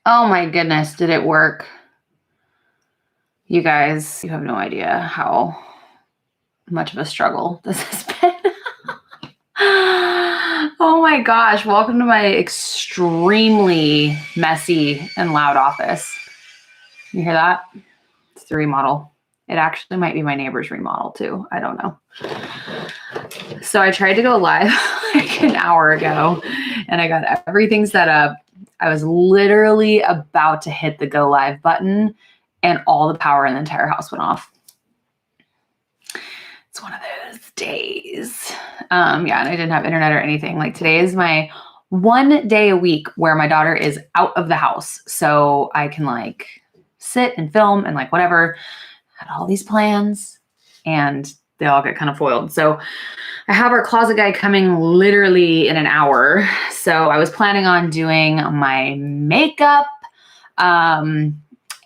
Oh my goodness, did it work? You guys, you have no idea how much of a struggle this has been. Oh my gosh, welcome to my extremely messy and loud office. You hear that? It's the remodel. It actually might be my neighbor's remodel too. I don't know. So I tried to go live like an hour ago and I got everything set up. I was literally about to hit the go live button and all the power in the entire house went off. It's one of those days. And I didn't have internet or anything. Like today is my one day a week where my daughter is out of the house. So I can like sit and film and like whatever. Had all these plans and they all get kind of foiled. So I have our closet guy coming literally in an hour. So I was planning on doing my makeup. And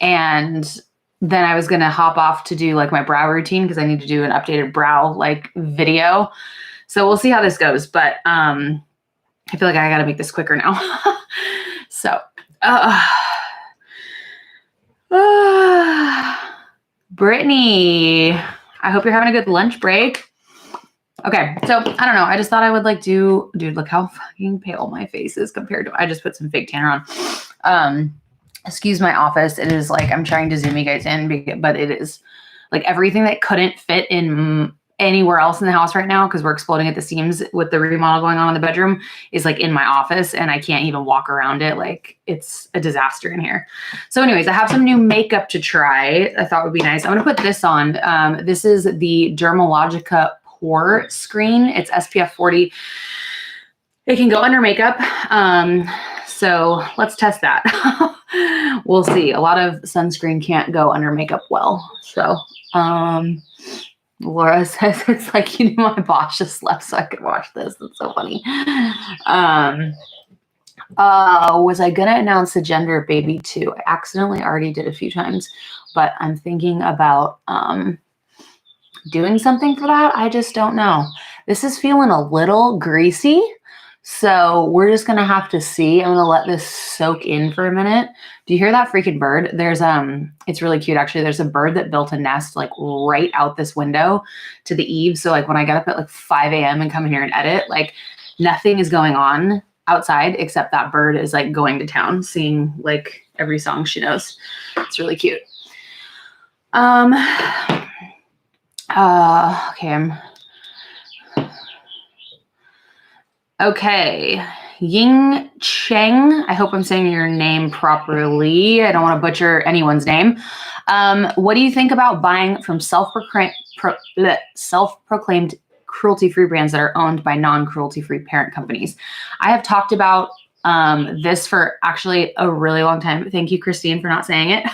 then I was going to hop off to do like my brow routine because I need to do an updated brow like video. So we'll see how this goes. But I feel like I got to make this quicker now. So Brittany, I hope you're having a good lunch break. Okay, so I don't know. I just thought I would like dude, look how fucking pale my face is compared to, I just put some fake tanner on. Excuse my office. It is like, I'm trying to zoom you guys in, but it is like everything that couldn't fit in anywhere else in the house right now because we're exploding at the seams with the remodel going on in the bedroom is like in my office and I can't even walk around it. Like it's a disaster in here. So anyways, I have some new makeup to try. I thought would be nice. I'm going to put this on. This is the Dermalogica Pore Screen. It's SPF 40. It can go under makeup. So let's test that. We'll see. A lot of sunscreen can't go under makeup well. So, Laura says it's like, my boss just left so I could watch this. That's so funny. Was I going to announce the gender of baby too? I accidentally already did a few times, but I'm thinking about, doing something for that. I just don't know. This is feeling a little greasy. So we're just going to have to see. I'm going to let this soak in for a minute. Do you hear that freaking bird? There's, it's really cute. Actually, there's a bird that built a nest like right out this window to the eave. So like when I got up at like 5 a.m. and come in here and edit, like nothing is going on outside except that bird is like going to town, singing like every song she knows. It's really cute. Okay, Ying Cheng. I hope I'm saying your name properly. I don't want to butcher anyone's name. What do you think about buying from self-proclaimed cruelty-free brands that are owned by non-cruelty-free parent companies? I have talked about this for actually a really long time. Thank you, Christine, for not saying it.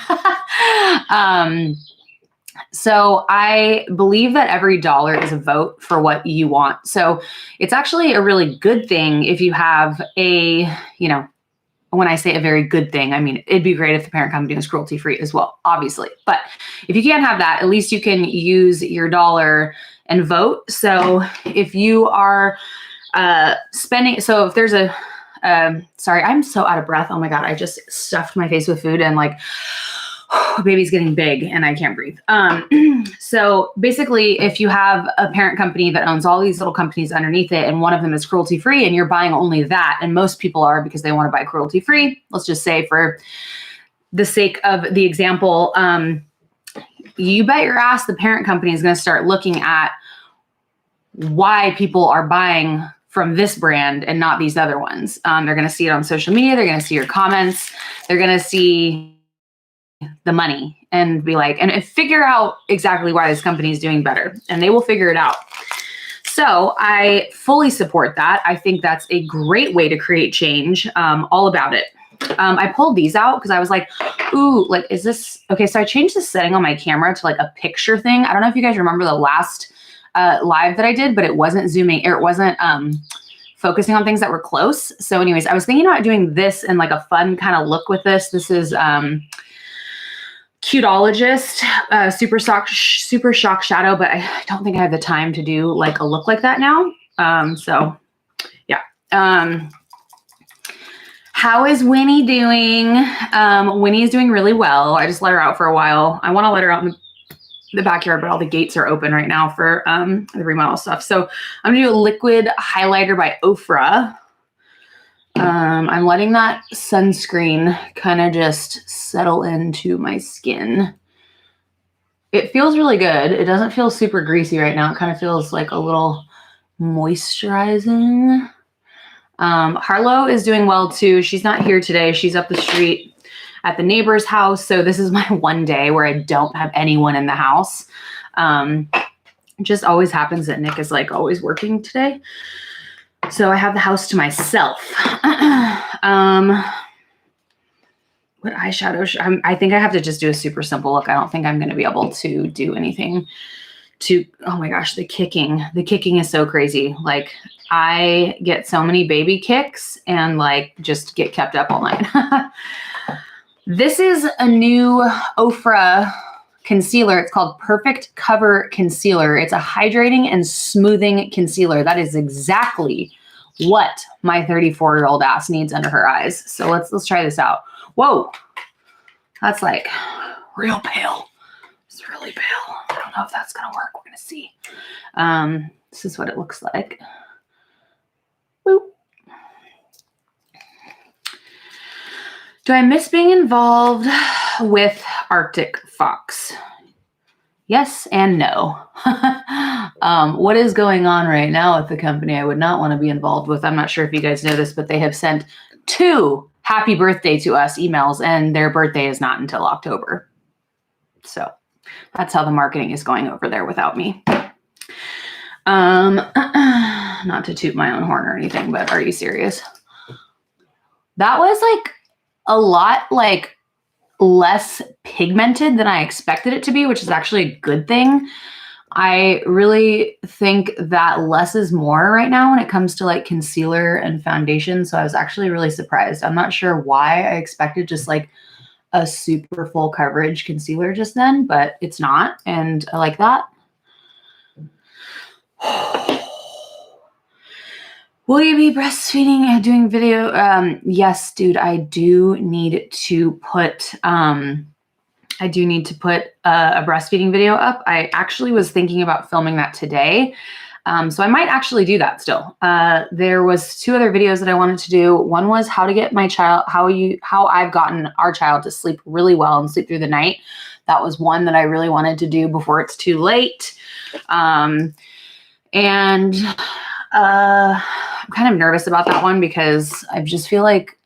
So I believe that every dollar is a vote for what you want. So it's actually a really good thing if you have a, when I say a very good thing, I mean, it'd be great if the parent company was cruelty free as well, obviously. But if you can't have that, at least you can use your dollar and vote. So if you are spending, so if there's a, sorry, I'm so out of breath. Oh my God, I just stuffed my face with food and like, baby's getting big and I can't breathe. So basically, if you have a parent company that owns all these little companies underneath it, and one of them is cruelty free and you're buying only that, and most people are because they want to buy cruelty free, let's just say for the sake of the example, you bet your ass the parent company is going to start looking at why people are buying from this brand and not these other ones. They're going to see it on social media. They're going to see your comments. They're going to see the money and be like, and figure out exactly why this company is doing better, and they will figure it out. So I fully support that. I think that's a great way to create change, all about it. I pulled these out because I was like, ooh, like, is this, okay. So I changed the setting on my camera to like a picture thing. I don't know if you guys remember the last live that I did, but it wasn't zooming, or it wasn't focusing on things that were close. So anyways, I was thinking about doing this and like a fun kind of look with this. This is, Cutologist, super shock shadow, but I don't think I have the time to do like a look like that now. So yeah. How is Winnie doing? Winnie is doing really well. I just let her out for a while. I want to let her out in the backyard, but all the gates are open right now for the remodel stuff. So I'm gonna do a liquid highlighter by OFRA. I'm letting that sunscreen kind of just settle into my skin. It feels really good. It doesn't feel super greasy right now. It kind of feels like a little moisturizing. Harlow is doing well too. She's not here today. She's up the street at the neighbor's house. So this is my one day where I don't have anyone in the house. It just always happens that Nick is like always working today. So I have the house to myself. What eyeshadow? I think I have to just do a super simple look. I don't think I'm going to be able to do anything oh my gosh, the kicking. The kicking is so crazy. Like I get so many baby kicks and like just get kept up all night. This is a new OFRA concealer. It's called Perfect Cover Concealer. It's a hydrating and smoothing concealer. That is exactly what my 34-year-old ass needs under her eyes. So let's try this out. Whoa, that's like real pale. It's really pale. I don't know if that's gonna work. We're gonna see. This is what it looks like. Boop. Do I miss being involved with Arctic Fox? Yes and no. What is going on right now with the company I would not want to be involved with? I'm not sure if you guys know this, but they have sent 2 happy birthday to us emails, and their birthday is not until October. So that's how the marketing is going over there without me. Not to toot my own horn or anything, but are you serious? That was like a lot like less pigmented than I expected it to be, which is actually a good thing. I really think that less is more right now when it comes to like concealer and foundation. So I was actually really surprised. I'm not sure why I expected just like a super full coverage concealer just then, but it's not. And I like that. Will you be breastfeeding and doing video? Yes, dude, I do need to put a breastfeeding video up. I actually was thinking about filming that today. So I might actually do that still. There was 2 other videos that I wanted to do. One was how to get my child, how I've gotten our child to sleep really well and sleep through the night. That was one that I really wanted to do before it's too late. I'm kind of nervous about that one because I just feel like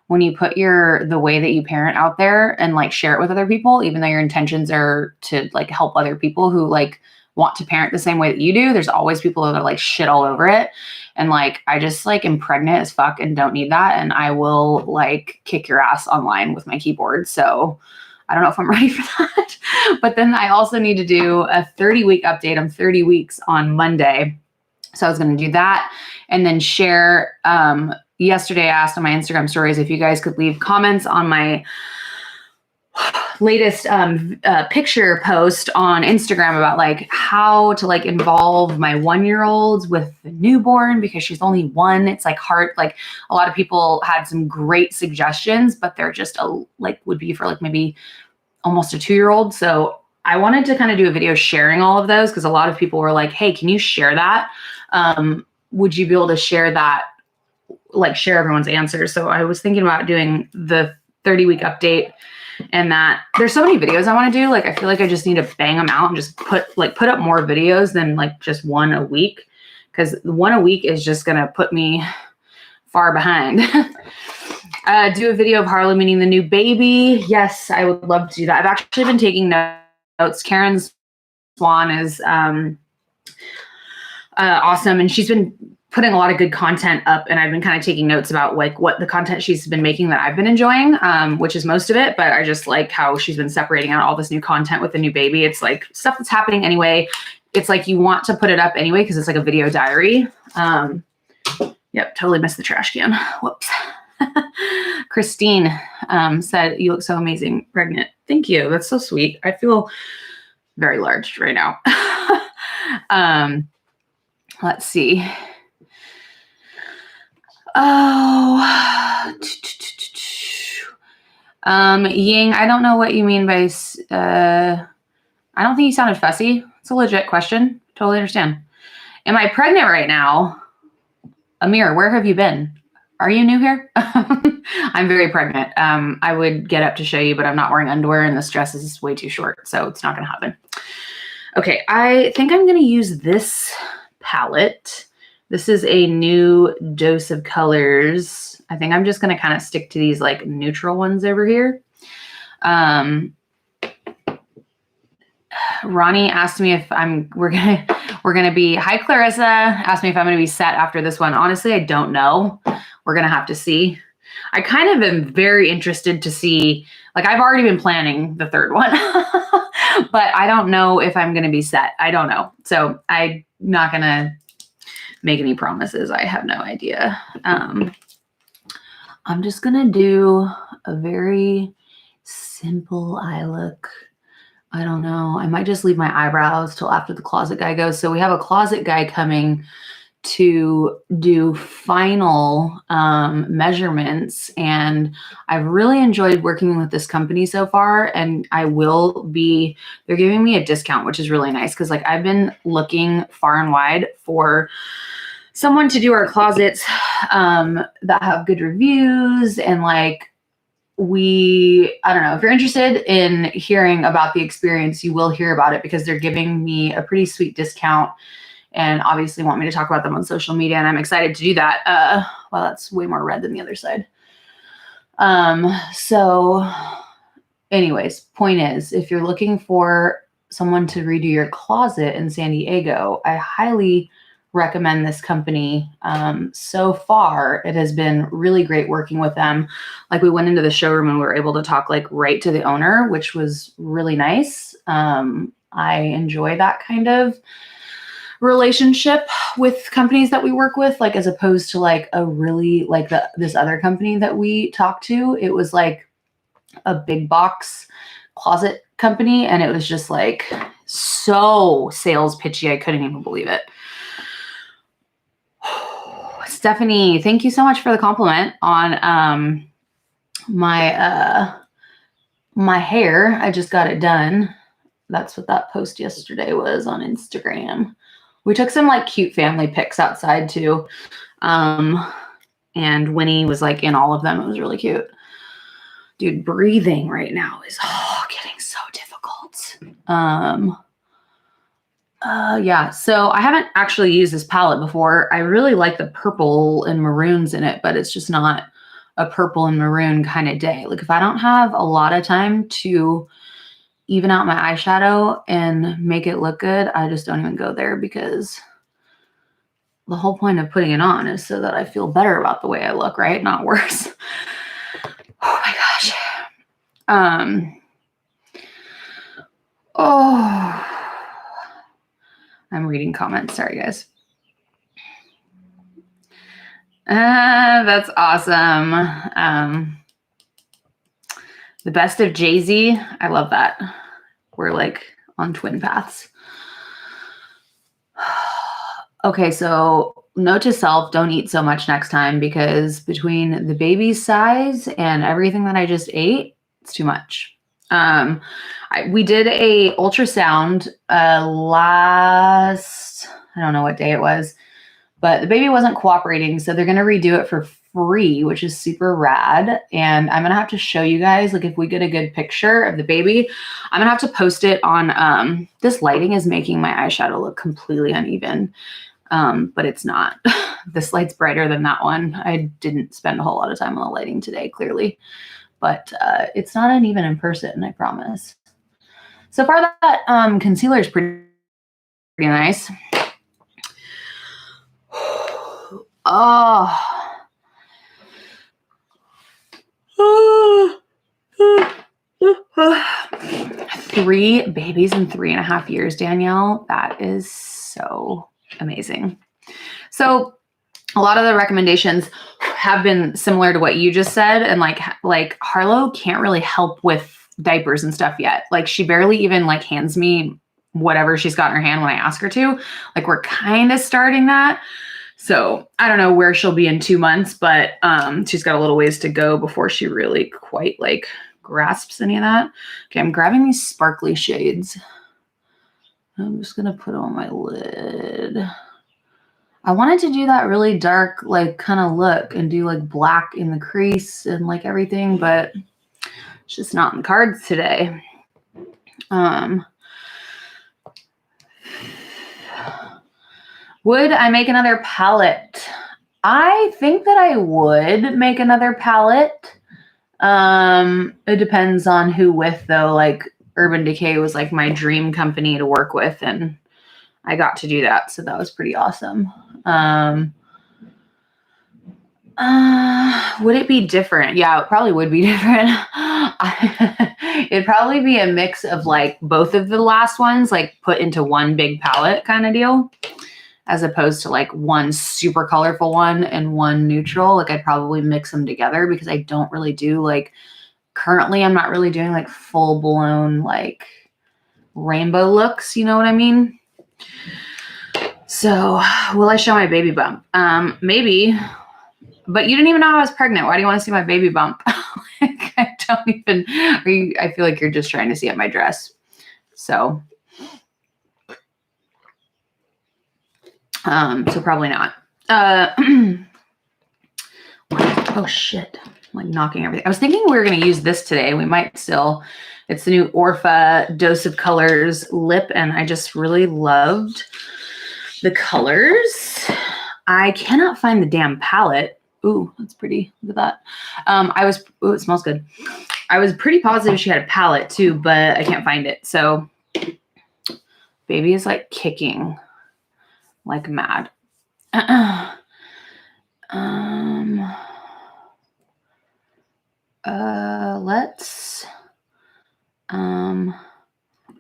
when you put the way that you parent out there and like share it with other people, even though your intentions are to like help other people who like want to parent the same way that you do, there's always people that are like shit all over it. And like, I just like am pregnant as fuck and don't need that. And I will like kick your ass online with my keyboard. So I don't know if I'm ready for that. But then I also need to do a 30-week update. I'm 30 weeks on Monday. So I was going to do that and then share. Yesterday I asked on my Instagram stories if you guys could leave comments on my latest picture post on Instagram about like how to like involve my 1-year-old with the newborn because she's only 1. It's like hard. Like a lot of people had some great suggestions, but they're just would be for like maybe almost a 2-year-old. So I wanted to kind of do a video sharing all of those because a lot of people were like, hey, can you share that? Would you be able to share that, like share everyone's answers? So I was thinking about doing the 30-week update and that there's so many videos I want to do. Like, I feel like I just need to bang them out and just put up more videos than like just 1 a week. Cause 1 a week is just going to put me far behind. Do a video of Harlow meeting the new baby. Yes, I would love to do that. I've actually been taking notes. Karen Swan is awesome. And she's been putting a lot of good content up, and I've been kind of taking notes about like what the content she's been making that I've been enjoying, which is most of it, but I just like how she's been separating out all this new content with the new baby. It's like stuff that's happening anyway. It's like you want to put it up anyway because it's like a video diary. Yep, totally missed the trash can. Whoops. Christine said, you look so amazing pregnant. Thank you. That's so sweet. I feel very large right now. Let's see. Oh, Ying, I don't know what you mean by, I don't think you sounded fussy. It's a legit question. Totally understand. Am I pregnant right now? Amir, where have you been? Are you new here? I'm very pregnant. I would get up to show you, but I'm not wearing underwear and this dress is way too short, so it's not going to happen. Okay, I think I'm going to use this palette. This is a new dose of colors. I think I'm just going to kind of stick to these like neutral ones over here. Ronnie asked me if we're gonna be, hi Clarissa, asked me if I'm gonna be set after this one. Honestly, I don't know. We're gonna have to see. I kind of am very interested to see, like I've already been planning the third one, but I don't know if I'm gonna be set. I don't know. So I'm not gonna make any promises. I have no idea. I'm just gonna do a very simple eye look. I don't know. I might just leave my eyebrows till after the closet guy goes. So we have a closet guy coming to do final measurements. And I've really enjoyed working with this company so far. And they're giving me a discount, which is really nice. Cause like I've been looking far and wide for someone to do our closets that have good reviews and like, I don't know, if you're interested in hearing about the experience, you will hear about it because they're giving me a pretty sweet discount and obviously want me to talk about them on social media. And I'm excited to do that. Well, that's way more red than the other side. So anyways, point is, if you're looking for someone to redo your closet in San Diego, I highly recommend this company. So far, it has been really great working with them. Like we went into the showroom and we were able to talk like right to the owner, which was really nice. I enjoy that kind of relationship with companies that we work with, like as opposed to like a really like this other company that we talked to. It was like a big box closet company and it was just like so sales pitchy. I couldn't even believe it. Stephanie, thank you so much for the compliment on my hair. I just got it done. That's what that post yesterday was on Instagram. We took some like cute family pics outside too. And Winnie was like in all of them. It was really cute. Dude, breathing right now is getting so difficult. Yeah, so I haven't actually used this palette before. I really like the purple and maroons in it, but it's just not a purple and maroon kind of day. Like if I don't have a lot of time to even out my eyeshadow and make it look good, I just don't even go there because the whole point of putting it on is so that I feel better about the way I look, right? Not worse. Oh my gosh. I'm reading comments. Sorry, guys. That's awesome. The best of Jay-Z. I love that. We're like on twin paths. Okay, so note to self, don't eat so much next time because between the baby's size and everything that I just ate, it's too much. We did a ultrasound last, I don't know what day it was, but the baby wasn't cooperating. So they're going to redo it for free, which is super rad. And I'm going to have to show you guys, like if we get a good picture of the baby, I'm going to have to post it on, this lighting is making my eyeshadow look completely uneven. But it's not. This light's brighter than that one. I didn't spend a whole lot of time on the lighting today, clearly. But it's not uneven in person, I promise. So far, that concealer is pretty nice. Oh. 3 babies in 3.5 years, Danielle. That is so amazing. So a lot of the recommendations have been similar to what you just said. And like Harlow can't really help with diapers and stuff yet. Like she barely even like hands me whatever she's got in her hand when I ask her to. Like we're kind of starting that. So I don't know where she'll be in 2 months, but she's got a little ways to go before she really quite like grasps any of that. Okay, I'm grabbing these sparkly shades. I'm just going to put on my lid. I wanted to do that really dark, like kind of look and do like black in the crease and like everything, but it's just not in the cards today. Would I make another palette? I think that I would make another palette. It depends on who with though. Like Urban Decay was like my dream company to work with, and I got to do that. So that was pretty awesome. Would it be different? Yeah, it probably would be different. It'd probably be a mix of like both of the last ones, like put into one big palette kind of deal, as opposed to like one super colorful one and one neutral. Like I'd probably mix them together because I don't really do like, currently I'm not really doing like full blown like rainbow looks. You know what I mean? So will I show my baby bump? Maybe. But you didn't even know I was pregnant. Why do you want to see my baby bump? Like, I don't even, I feel like you're just trying to see at my dress. So, so probably not. Oh shit. I'm like knocking everything. I was thinking we were going to use this today. We might still. It's the new OFRA Dose of Colors lip. And I just really loved the colors. I cannot find the damn palette. Ooh, that's pretty. Look at that. Ooh, it smells good. I was pretty positive she had a palette too, but I can't find it. So baby is like kicking like mad. Let's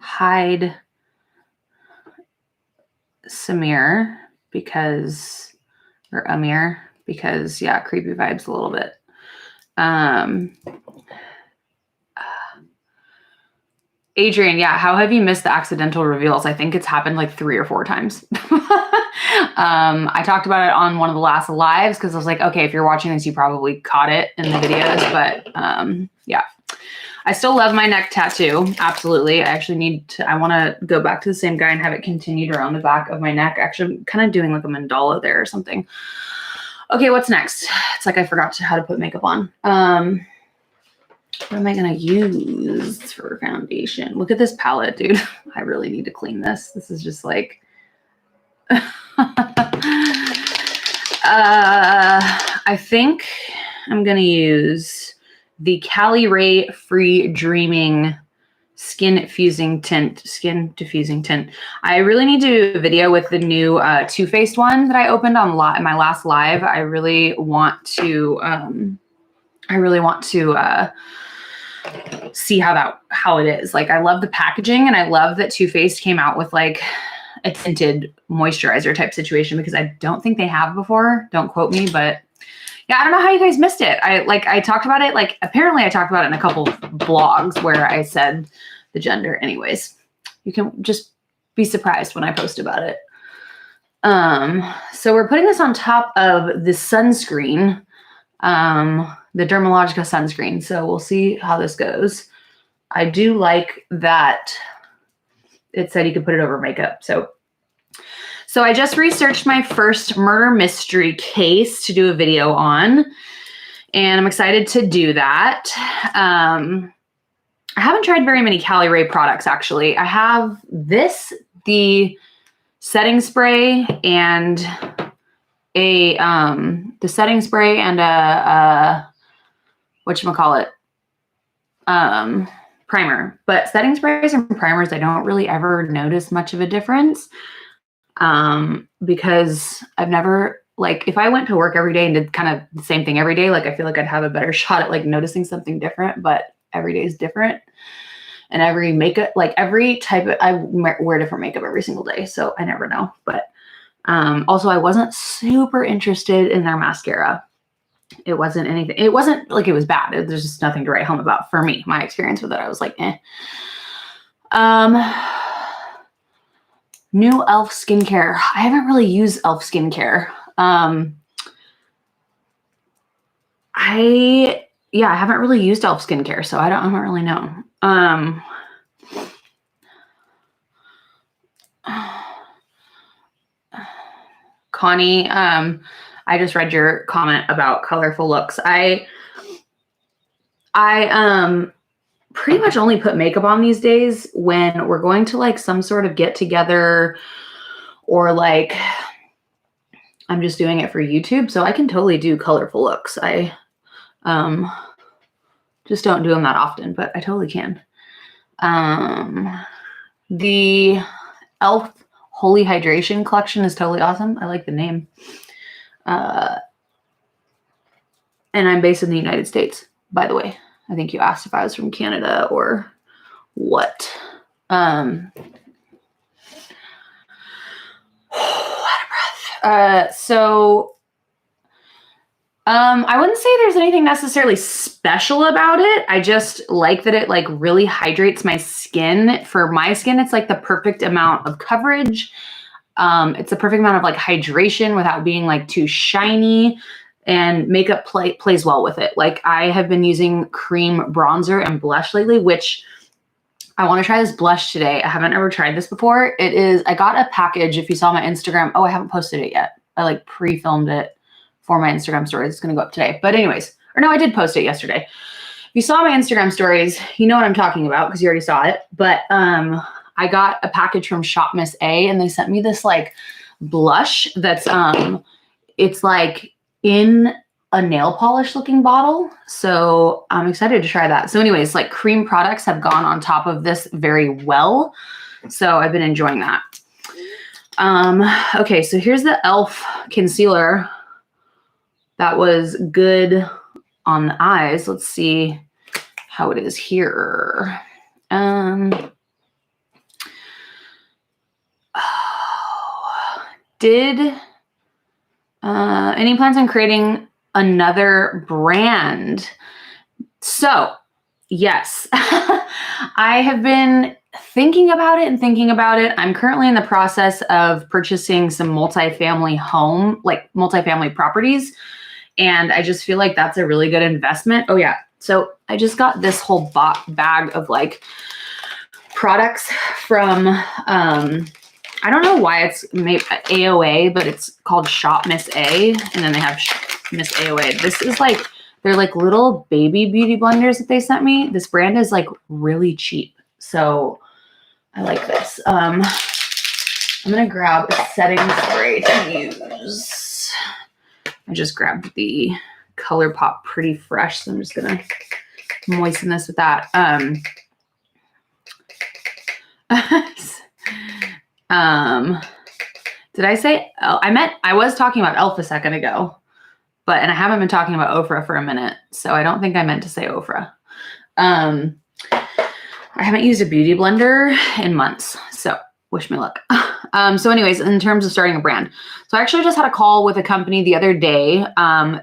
hide Samir because, or Amir, because yeah, creepy vibes a little bit. Adrian, yeah, how have you missed the accidental reveals? I think it's happened like 3 or 4 times. I talked about it on one of the last lives because I was like, okay, if you're watching this, you probably caught it in the videos, but yeah. I still love my neck tattoo. Absolutely. I actually I want to go back to the same guy and have it continued around the back of my neck. Actually, I'm kind of doing like a mandala there or something. Okay, what's next? It's like I forgot how to put makeup on. What am I going to use for foundation? Look at this palette, dude. I really need to clean this. This is just like... I think I'm going to use the Cali Ray Free Dreaming Skin Diffusing Tint. I really need to do a video with the new Too Faced one that I opened on my last live. I really want to see how it is. Like I love the packaging and I love that Too Faced came out with like a tinted moisturizer type situation because I don't think they have before. Don't quote me, but yeah, I don't know how you guys missed it. I talked about it, like apparently I talked about it in a couple blogs where I said the gender. Anyways, you can just be surprised when I post about it. So we're putting this on top of the sunscreen, the Dermalogica sunscreen. So we'll see how this goes. I do like that it said you could put it over makeup. So I just researched my first murder mystery case to do a video on, and I'm excited to do that. I haven't tried very many Cali Ray products, actually. I have the setting spray and the setting spray and a whatchamacallit, primer. But setting sprays and primers, I don't really ever notice much of a difference. Because I've never, like, if I went to work every day and did kind of the same thing every day, like, I feel like I'd have a better shot at like noticing something different, but every day is different. And every makeup, like every type of, I wear different makeup every single day. So I never know. But, also I wasn't super interested in their mascara. It wasn't anything. It wasn't like it was bad. There's just nothing to write home about for me. My experience with it, I was like, eh. New e.l.f. skincare. I haven't really used e.l.f. skincare. yeah, I haven't really used e.l.f. skincare, so I don't really know. Connie, I just read your comment about colorful looks. I pretty much only put makeup on these days when we're going to like some sort of get together, or like I'm just doing it for YouTube. So I can totally do colorful looks. I just don't do them that often, but I totally can. The e.l.f. Holy Hydration collection is totally awesome. I like the name. And I'm based in the United States, by the way. I think you asked if I was from Canada or what. I wouldn't say there's anything necessarily special about it. I just like that it like really hydrates my skin. For my skin, it's like the perfect amount of coverage. It's the perfect amount of like hydration without being like too shiny, and makeup plays well with it. Like I have been using cream bronzer and blush lately, which I want to try this blush today. I haven't ever tried this before. I got a package. If you saw my Instagram, I haven't posted it yet. I like pre-filmed it for my Instagram stories. It's going to go up today. But anyways, or no, I did post it yesterday. If you saw my Instagram stories, you know what I'm talking about because you already saw it. But I got a package from Shop Miss A, and they sent me this like blush that's it's like in a nail polish looking bottle. So I'm excited to try that. So anyways, like cream products have gone on top of this very well. So I've been enjoying that. Okay, so here's the e.l.f. concealer that was good on the eyes. Let's see how it is here. Any plans on creating another brand? So yes, I have been thinking about it. I'm currently in the process of purchasing some multifamily properties. And I just feel like that's a really good investment. Oh yeah. So I just got this whole bag of like products from, I don't know why it's made AOA, but it's called Shop Miss A. And then they have Miss AOA. This is like, they're like little baby beauty blenders that they sent me. This brand is like really cheap. So I like this. I'm going to grab a setting spray to use. I just grabbed the ColourPop Pretty Fresh. So I'm just going to moisten this with that. Did I say, I was talking about e.l.f. a second ago, and I haven't been talking about OFRA for a minute. So I don't think I meant to say OFRA. I haven't used a beauty blender in months. So wish me luck. So anyways, in terms of starting a brand. So I actually just had a call with a company the other day.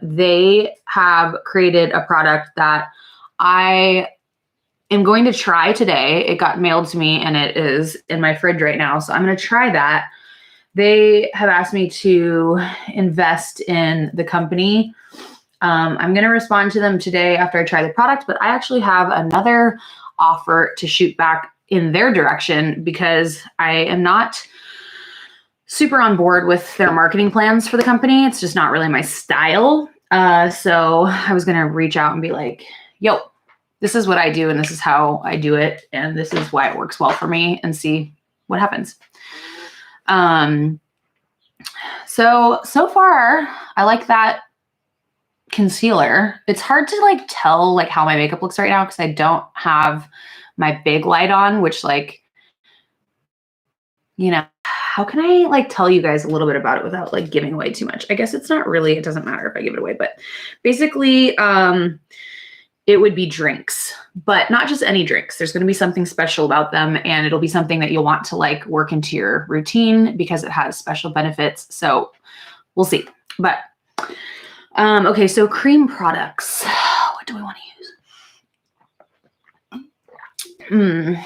They have created a product that I am going to try today. It got mailed to me and it is in my fridge right now. So I'm going to try that. They have asked me to invest in the company. I'm going to respond to them today after I try the product, but I actually have another offer to shoot back in their direction because I am not super on board with their marketing plans for the company. It's just not really my style. So I was going to reach out and be like, yo, this is what I do and this is how I do it. And this is why it works well for me, and see what happens. So far I like that concealer. It's hard to like tell like how my makeup looks right now because I don't have my big light on, which like, you know, how can I like tell you guys a little bit about it without like giving away too much? I guess it doesn't matter if I give it away, but basically, it would be drinks, but not just any drinks. There's going to be something special about them, and it'll be something that you'll want to like work into your routine because it has special benefits. So we'll see. But okay, so cream products. What do we want to use?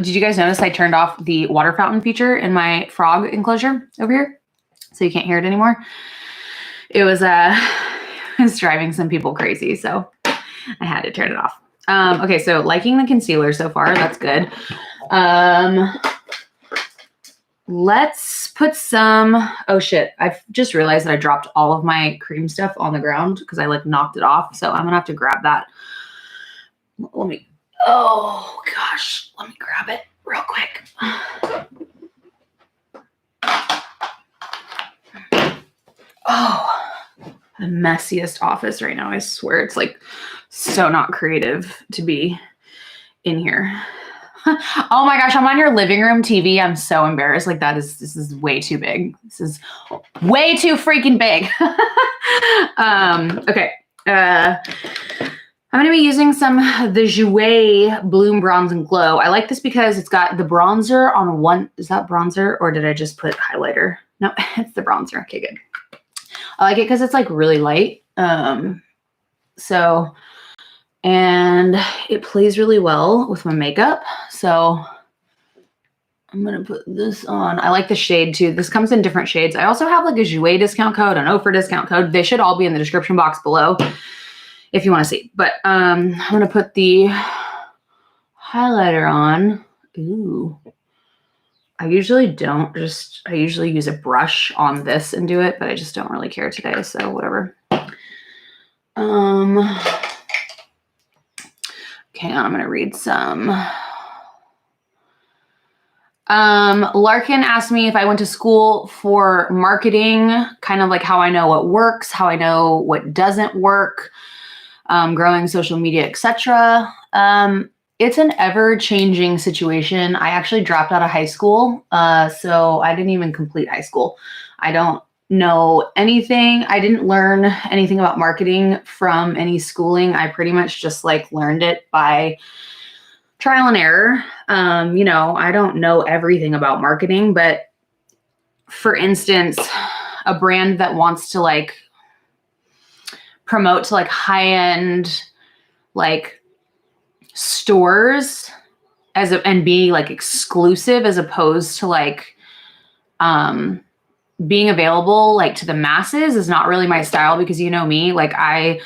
Did you guys notice I turned off the water fountain feature in my frog enclosure over here? So you can't hear it anymore. It was it's driving some people crazy. So I had to turn it off. Okay, so liking the concealer so far. That's good. Let's put some, oh shit. I've just realized that I dropped all of my cream stuff on the ground because I like knocked it off. So I'm gonna have to grab that. Let me, oh gosh, let me grab it real quick. Oh, the messiest office right now. I swear it's like so not creative to be in here. Oh my gosh, I'm on your living room TV. I'm so embarrassed. Like this is way too big. This is way too freaking big. Okay. I'm going to be using some the Jouer Bloom Bronze and Glow. I like this because it's got the bronzer on one. Is that bronzer or did I just put highlighter? No, it's the bronzer. Okay, good. I like it because it's like really light. And it plays really well with my makeup. So I'm going to put this on. I like the shade too. This comes in different shades. I also have like a Jouer discount code, an OFRA discount code. They should all be in the description box below if you want to see. But I'm going to put the highlighter on. Ooh. I usually use a brush on this and do it, but I just don't really care today. So whatever. Okay, I'm going to read some. Larkin asked me if I went to school for marketing, kind of like how I know what works, how I know what doesn't work, growing social media, etc. It's an ever-changing situation. I actually dropped out of high school, so I didn't even complete high school. I don't know anything. I didn't learn anything about marketing from any schooling. I pretty much just like learned it by trial and error. I don't know everything about marketing, but for instance, a brand that wants to like promote to like high-end like stores and be like exclusive as opposed to like being available like to the masses is not really my style because you know me, like I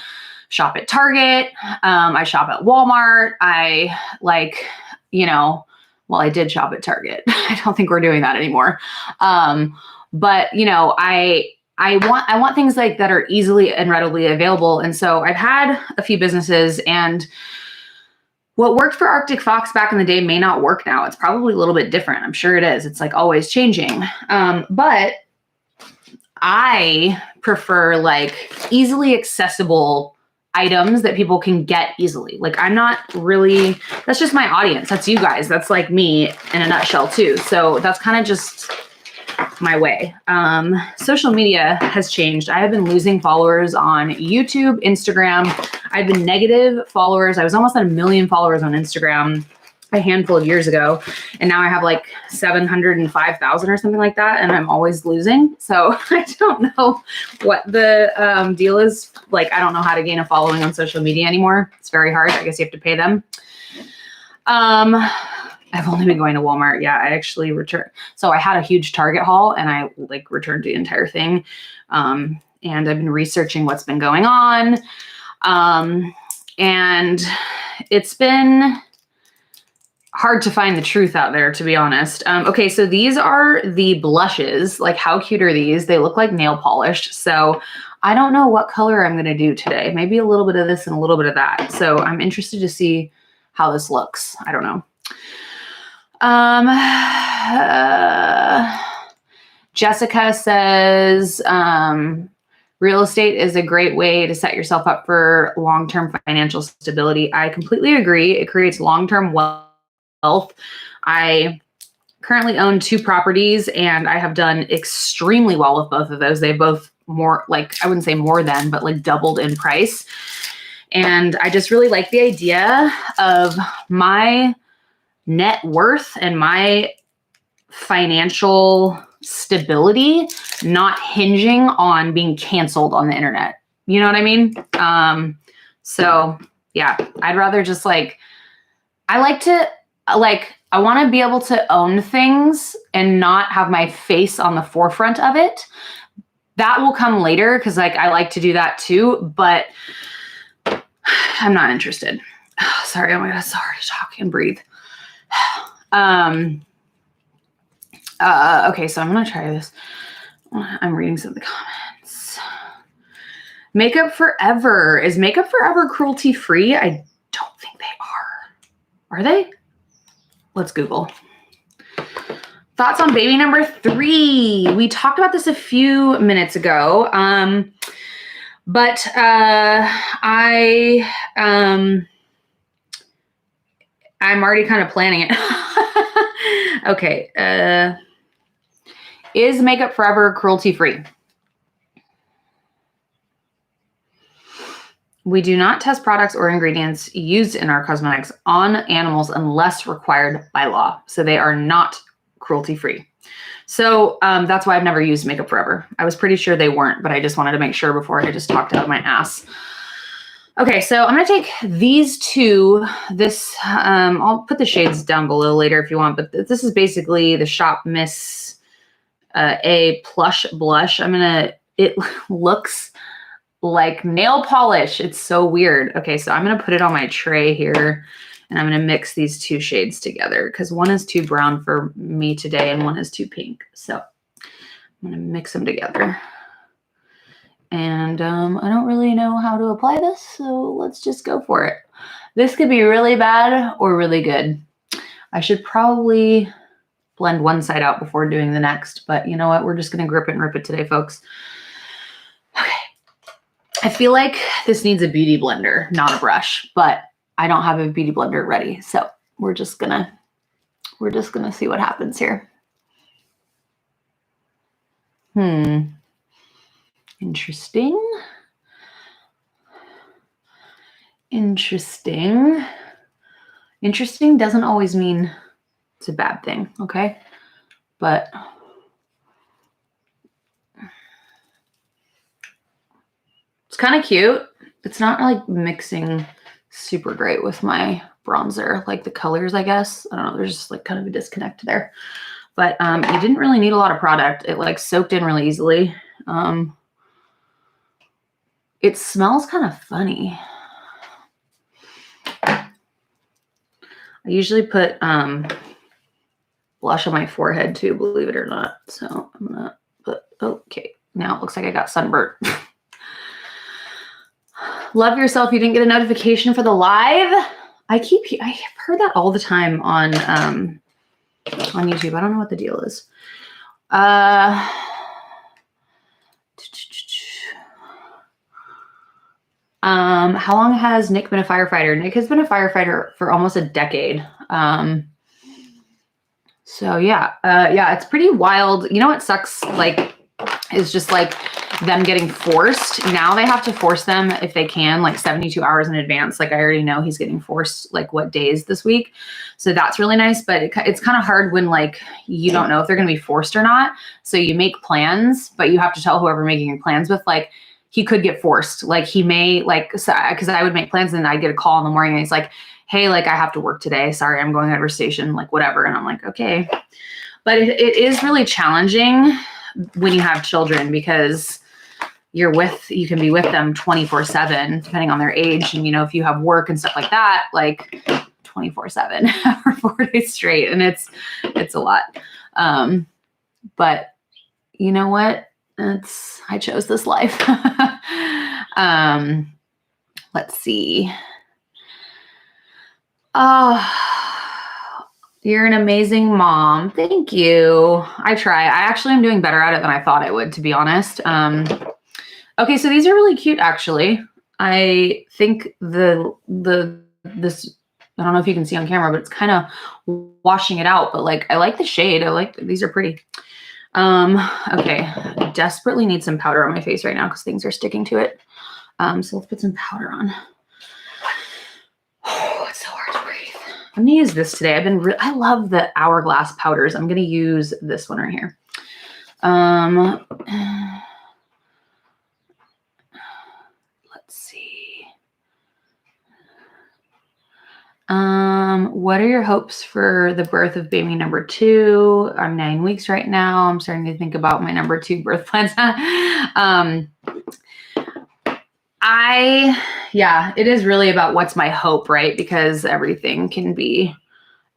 shop at Target, I shop at Walmart, I like, I did shop at Target. I don't think we're doing that anymore. But I want things like that are easily and readily available. And so I've had a few businesses, and what worked for Arctic Fox back in the day may not work now. It's probably a little bit different. I'm sure it is. It's like always changing. But I prefer like easily accessible items that people can get easily. Like I'm not really, that's just my audience. That's you guys. That's like me in a nutshell too. So that's kind of just my way. Social media has changed. I have been losing followers on YouTube, Instagram. I've been negative followers. I was almost at 1 million followers on Instagram a handful of years ago. And now I have like 705,000 or something like that. And I'm always losing. So I don't know what the deal is. Like, I don't know how to gain a following on social media anymore. It's very hard. I guess you have to pay them. I've only been going to Walmart. Yeah, I actually returned. So I had a huge Target haul and I like returned the entire thing. And I've been researching what's been going on. And it's been hard to find the truth out there, to be honest. Okay, so these are the blushes. Like, how cute are these? They look like nail polish. So I don't know what color I'm going to do today. Maybe a little bit of this and a little bit of that. So I'm interested to see how this looks. I don't know. Jessica says, real estate is a great way to set yourself up for long-term financial stability. I completely agree. It creates long-term wealth. I currently own 2 properties and I have done extremely well with both of those. They both more like, I wouldn't say more than, but like doubled in price. And I just really like the idea of my net worth and my financial stability not hinging on being canceled on the internet. You know what I mean? So yeah, I'd rather just like, I want to be able to own things and not have my face on the forefront of it. That will come later because like I like to do that too. But I'm not interested. Sorry, oh my God, sorry to talk and breathe. Okay, so I'm gonna try this. I'm reading some of the comments. Makeup Forever. Is Makeup Forever cruelty free? I don't think they are. Are they? Let's Google. Thoughts on baby number 3. We talked about this a few minutes ago. But I'm already kind of planning it. Okay. Is Makeup Forever cruelty free? We do not test products or ingredients used in our cosmetics on animals unless required by law. So they are not cruelty free. So that's why I've never used Makeup Forever. I was pretty sure they weren't, but I just wanted to make sure before I just talked out of my ass. Okay, so I'm going to take these two. This, I'll put the shades down below later if you want, but this is basically the Shop Miss A Plush Blush. It looks like nail polish. It's so weird. Okay, so I'm going to put it on my tray here, and I'm going to mix these two shades together because one is too brown for me today and one is too pink. So I'm going to mix them together. And I don't really know how to apply this, so let's just go for it. This could be really bad or really good. I should probably blend one side out before doing the next, but you know what? We're just going to grip it and rip it today, folks. Okay. I feel like this needs a beauty blender, not a brush, but I don't have a beauty blender ready. So we're just gonna see what happens here. Interesting. Interesting. Interesting doesn't always mean it's a bad thing, okay? But it's kind of cute. It's not like mixing super great with my bronzer, like the colors, I guess. I don't know, there's just like kind of a disconnect there. But you didn't really need a lot of product. It like soaked in really easily. It smells kind of funny. I usually put blush on my forehead too, believe it or not. So I'm gonna put, okay, now it looks like I got sunburnt. Love yourself. You didn't get a notification for the live. I've heard that all the time on YouTube. I don't know what the deal is. How long has Nick been a firefighter? Nick has been a firefighter for almost a decade. So yeah, it's pretty wild. You know what sucks? Like, is just like them getting forced. Now they have to force them if they can, like 72 hours in advance. Like I already know he's getting forced like what days this week. So that's really nice, but it's kind of hard when like you don't know if they're going to be forced or not. So you make plans, but you have to tell whoever making your plans with, like, he could get forced. Like he may, like, because I would make plans and I'd get a call in the morning and he's like, hey, like I have to work today. Sorry, I'm going over station, like whatever. And I'm like, okay. But it is really challenging when you have children because you can be with them 24/7, depending on their age. And, you know, if you have work and stuff like that, like 24/7 for 4 days straight. And it's a lot. But you know what? I chose this life. Let's see. You're an amazing mom. Thank you. I try. I actually am doing better at it than I thought I would, to be honest. Okay, so these are really cute, actually. I think this, I don't know if you can see on camera, but it's kind of washing it out. But like, I like the shade. These are pretty. Okay, I desperately need some powder on my face right now because things are sticking to it. So let's put some powder on. Oh, it's so hard to breathe. I'm gonna use this today. I love the Hourglass powders. I'm gonna use this one right here. Let's see. What are your hopes for the birth of baby number 2? I'm 9 weeks right now. I'm starting to think about my number 2 birth plans. Yeah, it is really about what's my hope, right? Because everything can be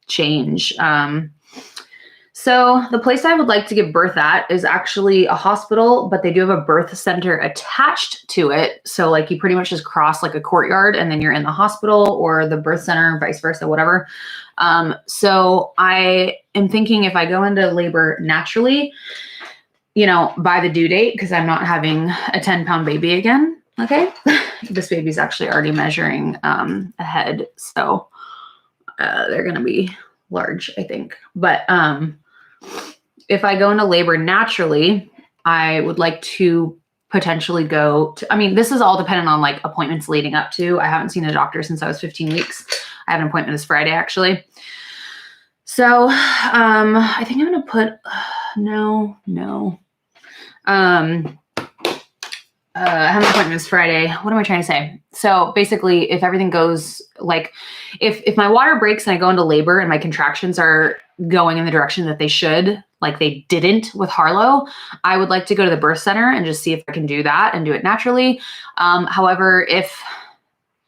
change. So the place I would like to give birth at is actually a hospital, but they do have a birth center attached to it. So like you pretty much just cross like a courtyard and then you're in the hospital or the birth center, vice versa, whatever. So I am thinking if I go into labor naturally, by the due date, because I'm not having a 10-pound baby again. Okay. This baby's actually already measuring ahead. So they're going to be large, I think. But if I go into labor naturally, I would like to potentially go to, this is all dependent on like appointments leading up to. I haven't seen a doctor since I was 15 weeks. I have an appointment this Friday, actually. So I think I'm going to put, no. I have an appointment this Friday. What am I trying to say? So basically, if everything goes like, if my water breaks and I go into labor and my contractions are going in the direction that they should, like they didn't with Harlow, I would like to go to the birth center and just see if I can do that and do it naturally. However, if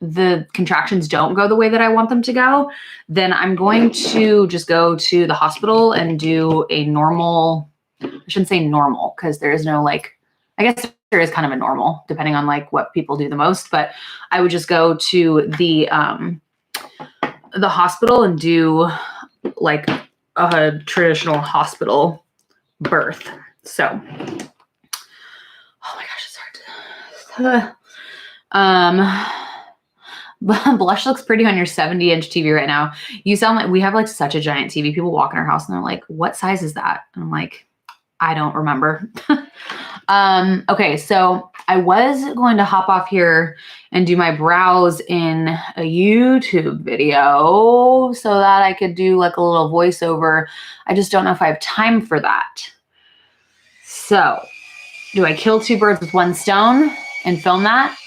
the contractions don't go the way that I want them to go, then I'm going to just go to the hospital and do a normal, I shouldn't say normal because there is no like, I guess there is kind of a normal depending on like what people do the most, but I would just go to the hospital and do like a traditional hospital birth. So, oh my gosh, it's hard to, blush looks pretty on your 70-inch TV right now. You sound like we have like such a giant TV. People walk in our house and they're like, what size is that? And I'm like, I don't remember. Okay, so I was going to hop off here and do my brows in a YouTube video so that I could do like a little voiceover. I just don't know if I have time for that. So do I kill two birds with one stone and film that?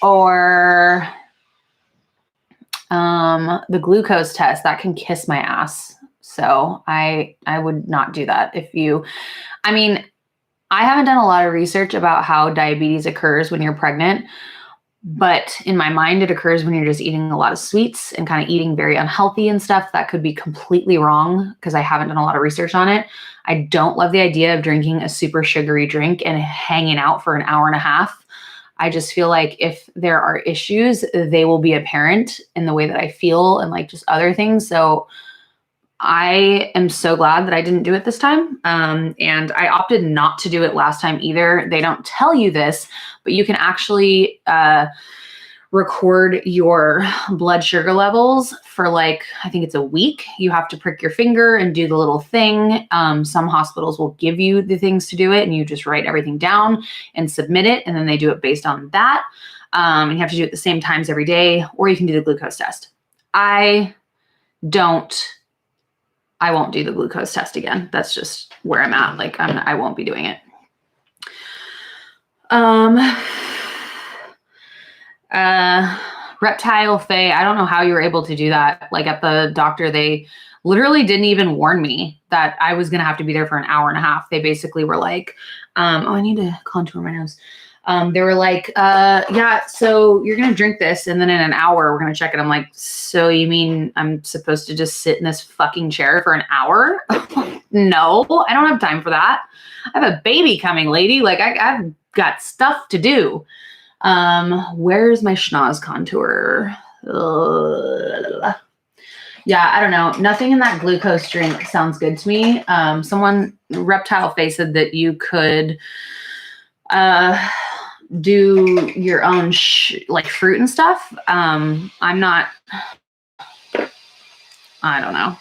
Or the glucose test, that can kiss my ass. So I would not do that. I haven't done a lot of research about how diabetes occurs when you're pregnant, but in my mind, it occurs when you're just eating a lot of sweets and kind of eating very unhealthy and stuff. That could be completely wrong because I haven't done a lot of research on it. I don't love the idea of drinking a super sugary drink and hanging out for an hour and a half. I just feel like if there are issues, they will be apparent in the way that I feel and like just other things. So I am so glad that I didn't do it this time. And I opted not to do it last time either. They don't tell you this, but you can actually record your blood sugar levels for like, I think it's a week. You have to prick your finger and do the little thing. Some hospitals will give you the things to do it and you just write everything down and submit it. And then they do it based on that. And you have to do it the same times every day, or you can do the glucose test. I won't do the glucose test again. That's just where I'm at. Like I won't be doing it. Reptile Faye, I don't know how you were able to do that. Like at the doctor, they literally didn't even warn me that I was going to have to be there for an hour and a half. They basically were like, I need to contour my nose. They were like, yeah, so you're going to drink this and then in an hour we're going to check it. I'm like, so you mean I'm supposed to just sit in this fucking chair for an hour? No, I don't have time for that. I have a baby coming, lady. Like I've got stuff to do. Where's my schnoz contour? Yeah, I don't know. Nothing in that glucose drink sounds good to me. Reptile Face said that you could, do your own like fruit and stuff. I don't know.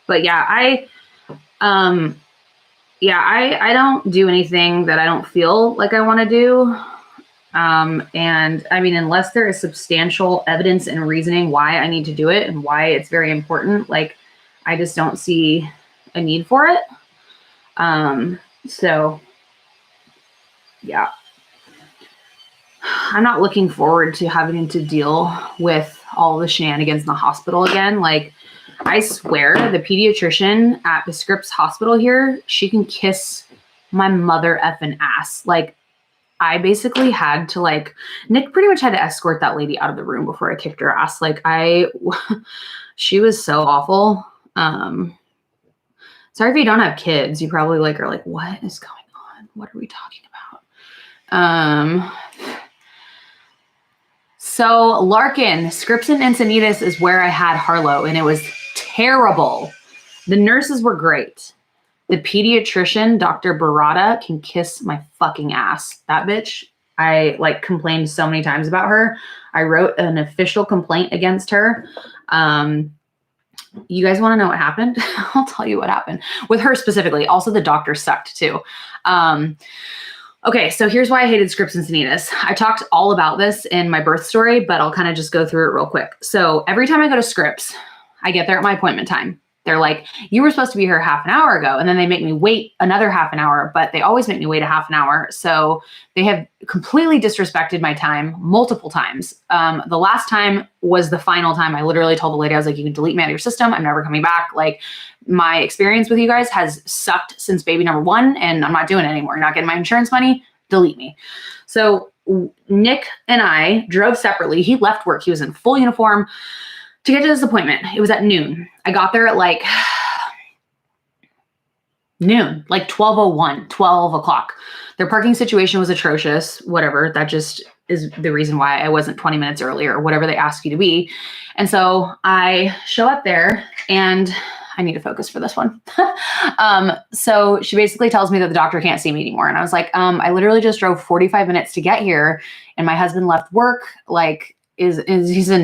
But yeah, I don't do anything that I don't feel like I want to do. And unless there is substantial evidence and reasoning why I need to do it and why it's very important, like I just don't see a need for it. So yeah, I'm not looking forward to having to deal with all the shenanigans in the hospital again. Like, I swear the pediatrician at the Scripps Hospital here, she can kiss my mother effing ass. Like, I basically had to like, Nick pretty much had to escort that lady out of the room before I kicked her ass. Like she was so awful. Sorry if you don't have kids. You probably like are like, what is going on? What are we talking about? So Larkin, Scripps and Encinitas is where I had Harlow, and it was terrible. The nurses were great. The pediatrician, Dr. Barada, can kiss my fucking ass. That bitch, I like complained so many times about her. I wrote an official complaint against her. You guys want to know what happened? I'll tell you what happened with her specifically. Also, the doctor sucked too. Okay, so here's why I hated Scripps and Encinitas. I talked all about this in my birth story, but I'll kind of just go through it real quick. So every time I go to Scripps, I get there at my appointment time. They're like, you were supposed to be here half an hour ago. And then they make me wait another half an hour, but they always make me wait a half an hour. So they have completely disrespected my time multiple times. The last time was the final time. I literally told the lady, I was like, you can delete me out of your system. I'm never coming back. Like my experience with you guys has sucked since baby number one, and I'm not doing it anymore. You're not getting my insurance money. Delete me. So Nick and I drove separately. He left work. He was in full uniform to get to this appointment. It was at noon. I got there at like noon, like 12:01, 12 o'clock. Their parking situation was atrocious, whatever. That just is the reason why I wasn't 20 minutes earlier or whatever they ask you to be. And so I show up there and I need to focus for this one. So she basically tells me that the doctor can't see me anymore. And I was like, I literally just drove 45 minutes to get here and my husband left work, like, he's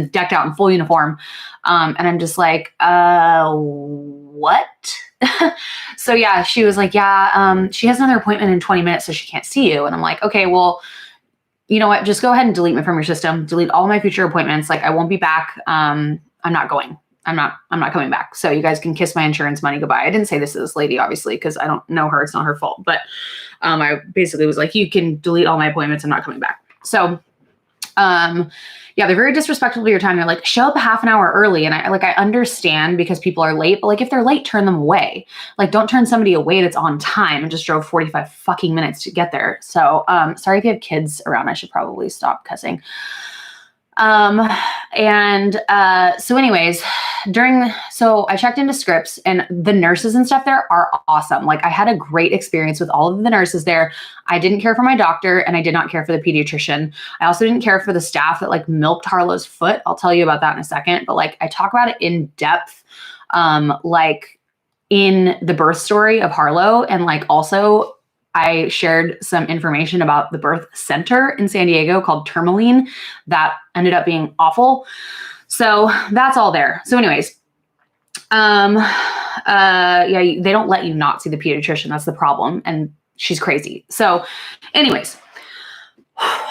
decked out in full uniform. And I'm just like, what? So yeah, she was like, yeah, she has another appointment in 20 minutes, so she can't see you. And I'm like, okay, well, you know what? Just go ahead and delete me from your system. Delete all my future appointments. Like I won't be back. I'm not going. I'm not coming back. So you guys can kiss my insurance money goodbye. I didn't say this to this lady, obviously, because I don't know her. It's not her fault. But I basically was like, you can delete all my appointments. I'm not coming back. So yeah, they're very disrespectful to your time. They're like, show up a half an hour early. And I understand because people are late, but like if they're late, turn them away. Like don't turn somebody away that's on time and just drove 45 fucking minutes to get there. So sorry if you have kids around, I should probably stop cussing. So anyways, so I checked into Scripps and the nurses and stuff there are awesome. Like I had a great experience with all of the nurses there. I didn't care for my doctor and I did not care for the pediatrician. I also didn't care for the staff that like milked Harlow's foot. I'll tell you about that in a second, but like I talk about it in depth, like in the birth story of Harlow. And like also I shared some information about the birth center in San Diego called Tourmaline that ended up being awful. So that's all there. So anyways, yeah, they don't let you not see the pediatrician. That's the problem. And she's crazy. So anyways,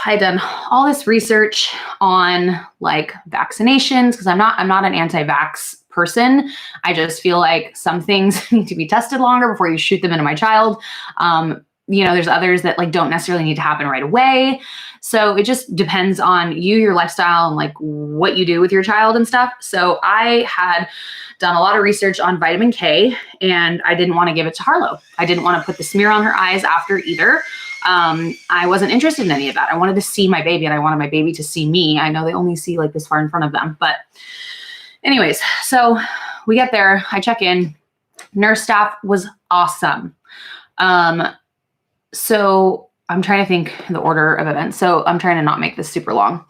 I'd done all this research on like vaccinations because I'm not an anti-vax person. I just feel like some things need to be tested longer before you shoot them into my child. You know, there's others that like don't necessarily need to happen right away. So it just depends on you, your lifestyle, and like what you do with your child and stuff. So I had done a lot of research on vitamin K and I didn't want to give it to Harlow. I didn't want to put the smear on her eyes after either. I wasn't interested in any of that. I wanted to see my baby and I wanted my baby to see me. I know they only see like this far in front of them, but anyways, so we get there, I check in, nurse staff was awesome. So I'm trying to think the order of events. So I'm trying to not make this super long.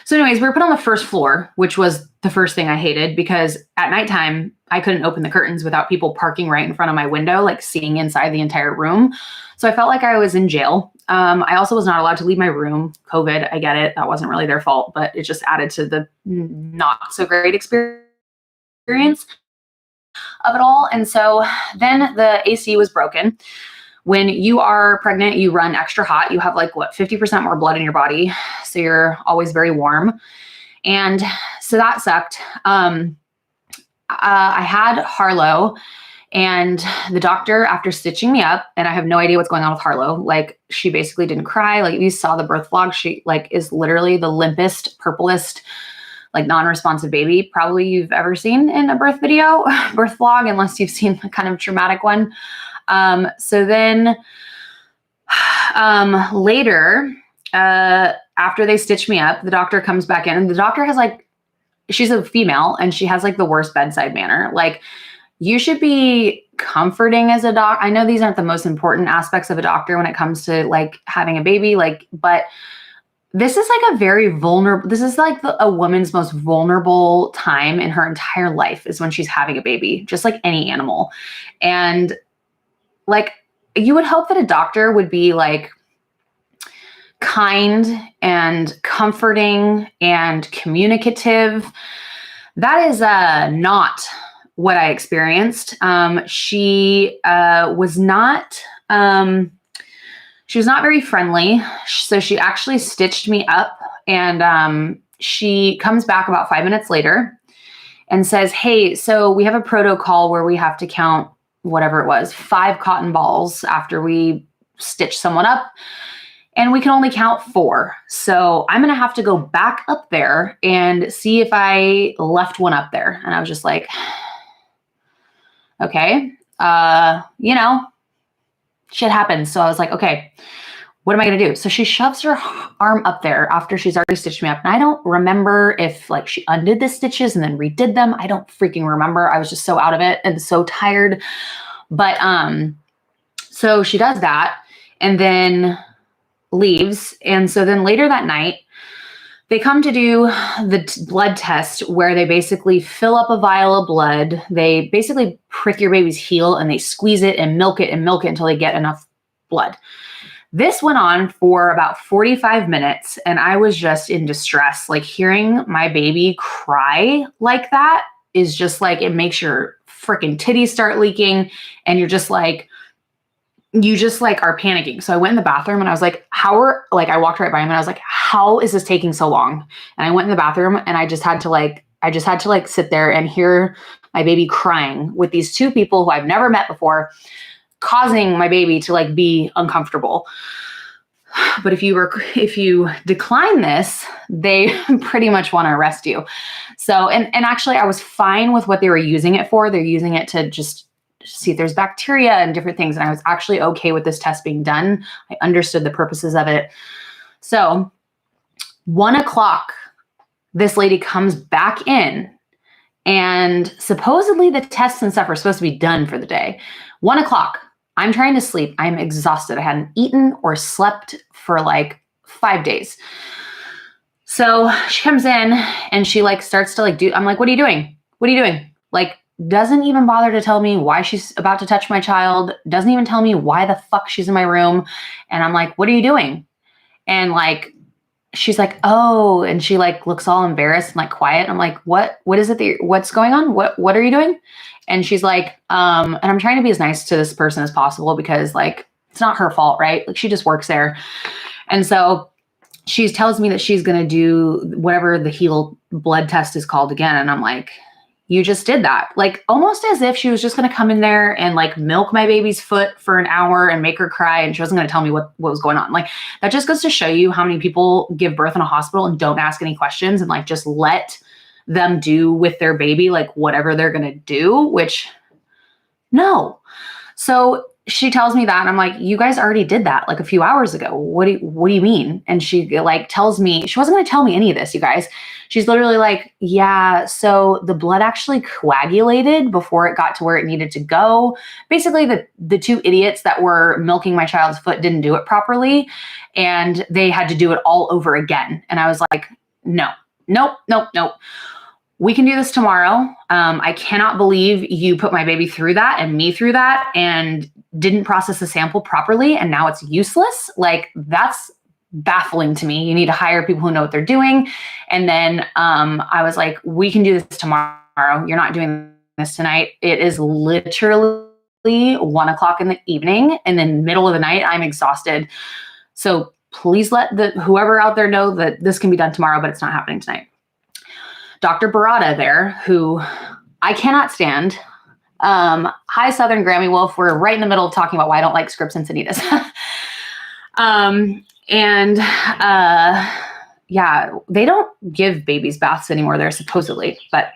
So anyways, we were put on the first floor, which was the first thing I hated because at nighttime, I couldn't open the curtains without people parking right in front of my window, like seeing inside the entire room. So I felt like I was in jail. I also was not allowed to leave my room. COVID, I get it. That wasn't really their fault, but it just added to the not so great experience of it all. And so then the AC was broken. When you are pregnant, you run extra hot. You have like what, 50% more blood in your body. So you're always very warm. And so that sucked. I had Harlow and the doctor, after stitching me up, and I have no idea what's going on with Harlow. Like she basically didn't cry. Like you saw the birth vlog. She like is literally the limpest, purplest, like non-responsive baby probably you've ever seen in a birth video, birth vlog, unless you've seen the kind of traumatic one. So then Later, after they stitch me up, the doctor comes back in, and the doctor has like, she's a female and she has like the worst bedside manner. Like, you should be comforting as a doc. I know these aren't the most important aspects of a doctor when it comes to like having a baby, like, but this is like a very vulnerable, this is like a woman's most vulnerable time in her entire life is when she's having a baby, just like any animal. And like, you would hope that a doctor would be like kind and comforting and communicative. That is not what I experienced. She was not very friendly. So she actually stitched me up, and she comes back about 5 minutes later and says, hey, so we have a protocol where we have to count whatever it was, 5 cotton balls after we stitch someone up, and we can only count 4. So I'm going to have to go back up there and see if I left one up there. And I was just like, okay, shit happens. So I was like, okay, what am I going to do? So she shoves her arm up there after she's already stitched me up. And I don't remember if like she undid the stitches and then redid them. I don't freaking remember. I was just so out of it and so tired. But so she does that and then leaves. And so then later that night, they come to do the blood test where they basically fill up a vial of blood. They basically prick your baby's heel and they squeeze it and milk it until they get enough blood. This went on for about 45 minutes and I was just in distress. Like, hearing my baby cry like that is just like, it makes your freaking titties start leaking and you just are panicking. So I went in the bathroom and I was like, I walked right by him and I was like, how is this taking so long? And I went in the bathroom and I just had to sit there and hear my baby crying with these 2 people who I've never met before, causing my baby to like be uncomfortable. But if you decline this, they pretty much want to arrest you. So, and actually I was fine with what they were using it for. They're using it to just see if there's bacteria and different things. And I was actually okay with this test being done. I understood the purposes of it. So 1:00, this lady comes back in and supposedly the tests and stuff are supposed to be done for the day. 1:00, I'm trying to sleep. I'm exhausted. I hadn't eaten or slept for like 5 days. So she comes in and she like starts to like I'm like, what are you doing? What are you doing? Like, doesn't even bother to tell me why she's about to touch my child. Doesn't even tell me why the fuck she's in my room. And I'm like, what are you doing? And like, she's like, oh, and she like looks all embarrassed and like quiet. I'm like, what is it what's going on? What are you doing? And she's like, and I'm trying to be as nice to this person as possible because like, it's not her fault, right? Like, she just works there. And so she tells me that she's going to do whatever the heel blood test is called again. And I'm like, you just did that. Like, almost as if she was just going to come in there and like milk my baby's foot for an hour and make her cry. And she wasn't going to tell me what was going on. Like, that just goes to show you how many people give birth in a hospital and don't ask any questions and like just let them do with their baby, like whatever they're going to do, which no. So she tells me that and I'm like, you guys already did that like a few hours ago. What do you mean? And she like tells me, she wasn't going to tell me any of this, you guys. She's literally like, yeah, so the blood actually coagulated before it got to where it needed to go. Basically, the 2 idiots that were milking my child's foot didn't do it properly and they had to do it all over again. And I was like, nope. We can do this tomorrow. I cannot believe you put my baby through that and me through that and didn't process the sample properly and now it's useless. Like, that's baffling to me. You need to hire people who know what they're doing. And then I was like, we can do this tomorrow. You're not doing this tonight. It is literally 1:00 in the evening and then middle of the night. I'm exhausted. So please let whoever out there know that this can be done tomorrow, but it's not happening tonight. Dr. Barada there, who I cannot stand. Hi, Southern Grammy Wolf. We're right in the middle of talking about why I don't like scripts and sanitas. Yeah, they don't give babies baths anymore there supposedly. But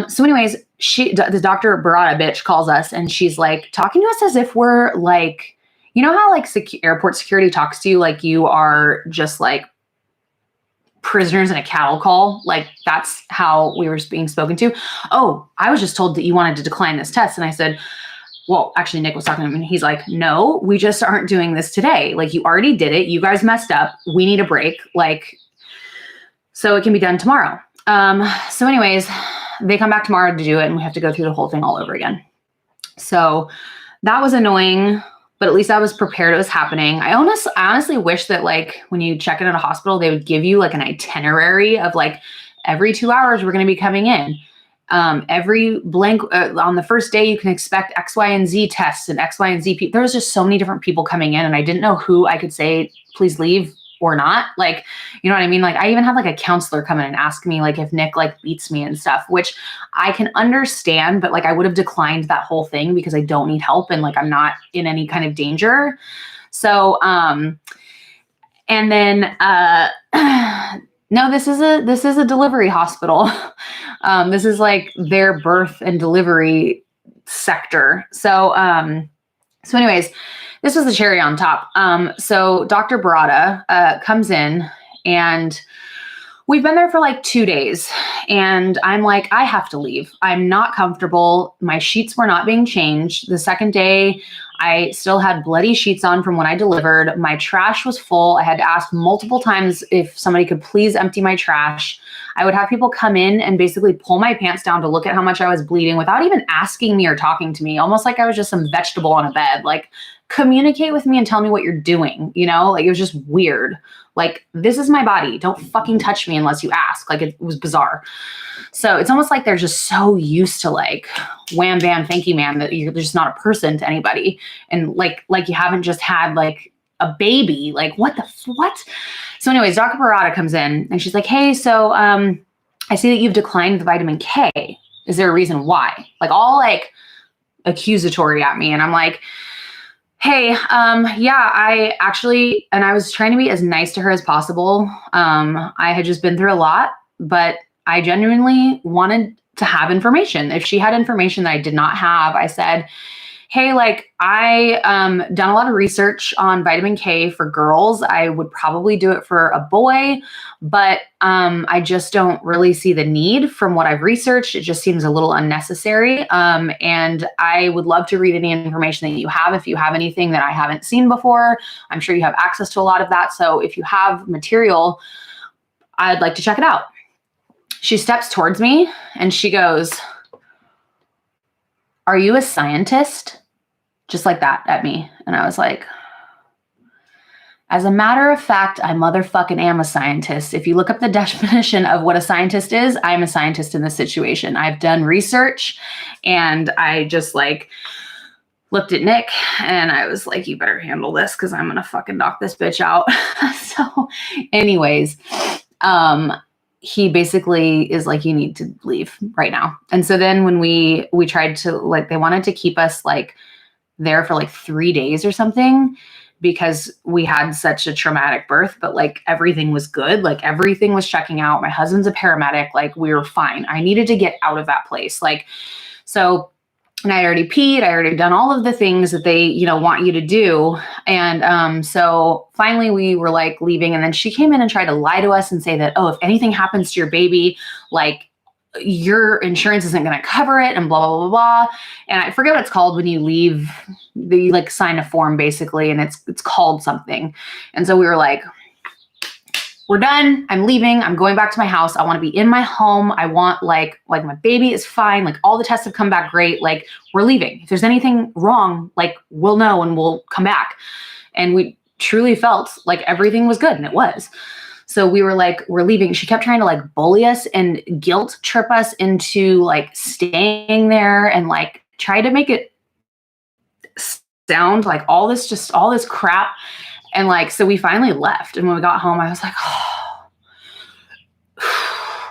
so anyways, the Dr. Barada bitch calls us and she's like talking to us as if we're like, You know how like airport security talks to you like you are just like prisoners in a cattle call? Like that's how we were being spoken to. Oh, I was just told that you wanted to decline this test. And I said, well, actually Nick was talking to him and he's like, no, we just aren't doing this today. Like you already did it. You guys messed up. We need a break. Like, so it can be done tomorrow. So anyways, they come back tomorrow to do it and we have to go through the whole thing all over again. So that was annoying, but at least I was prepared it was happening. I honestly wish that like when you check in at a hospital, they would give you like an itinerary of like every 2 hours we're going to be coming in. Every blank on the first day, you can expect X, Y, and Z tests and X, Y, and Z people. There was just so many different people coming in and I didn't know who I could say, please leave or not. Like, you know what I mean? Like I even had like a counselor come in and ask me like if Nick like beats me and stuff, which I can understand, but like I would have declined that whole thing because I don't need help and like I'm not in any kind of danger. So, and then, no, this is a delivery hospital. This is like their birth and delivery sector. So anyways, this was the cherry on top. So Dr. Barada comes in and we've been there for like 2 days and I'm like, I have to leave. I'm not comfortable. My sheets were not being changed. The second day, I still had bloody sheets on from when I delivered. My trash was full. I had to ask multiple times if somebody could please empty my trash. I would have people come in and basically pull my pants down to look at how much I was bleeding without even asking me or talking to me, almost like I was just some vegetable on a bed. Like, communicate with me and tell me what you're doing, you know? Like, it was just weird. Like, this is my body. Don't fucking touch me unless you ask. Like, it was bizarre. So it's almost like they're just so used to like, wham, bam, thank you, man, that you're just not a person to anybody. And like you haven't just had like a baby. Like, what? So anyways, Dr. Barada comes in and she's like, hey, so I see that you've declined the vitamin K. Is there a reason why? Like all like accusatory at me. And I'm like, hey, yeah, I actually, and I was trying to be as nice to her as possible. I had just been through a lot, but I genuinely wanted to have information. If she had information that I did not have, I said, hey, like I done a lot of research on vitamin K for girls. I would probably do it for a boy, but I just don't really see the need from what I've researched. It just seems a little unnecessary. And I would love to read any information that you have. If you have anything that I haven't seen before, I'm sure you have access to a lot of that. So if you have material, I'd like to check it out. She steps towards me and she goes, are you a scientist? Just like that at me. And I was like, as a matter of fact, I motherfucking am a scientist. If you look up the definition of what a scientist is, I'm a scientist in this situation. I've done research and I just like looked at Nick and I was like, you better handle this because I'm going to fucking knock this bitch out. So anyways, he basically is like, you need to leave right now. And so then when we tried to like, they wanted to keep us like there for like 3 days or something because we had such a traumatic birth, but like everything was good. Like everything was checking out. My husband's a paramedic. Like we were fine. I needed to get out of that place. Like, so, and I already peed. I already done all of the things that they, you know, want you to do. And so finally we were like leaving. And then she came in and tried to lie to us and say that, oh, if anything happens to your baby, like your insurance isn't going to cover it and blah, blah, blah, blah. And I forget what it's called when you leave, you like sign a form basically, and it's called something. And so we were like, we're done. I'm leaving. I'm going back to my house. I want to be in my home. I want like my baby is fine. Like all the tests have come back great. Like we're leaving. If there's anything wrong, like we'll know and we'll come back. And we truly felt like everything was good, and it was. So we were like, we're leaving. She kept trying to like bully us and guilt trip us into like staying there and like try to make it sound like all this crap. And like, so we finally left. And when we got home, I was like, oh,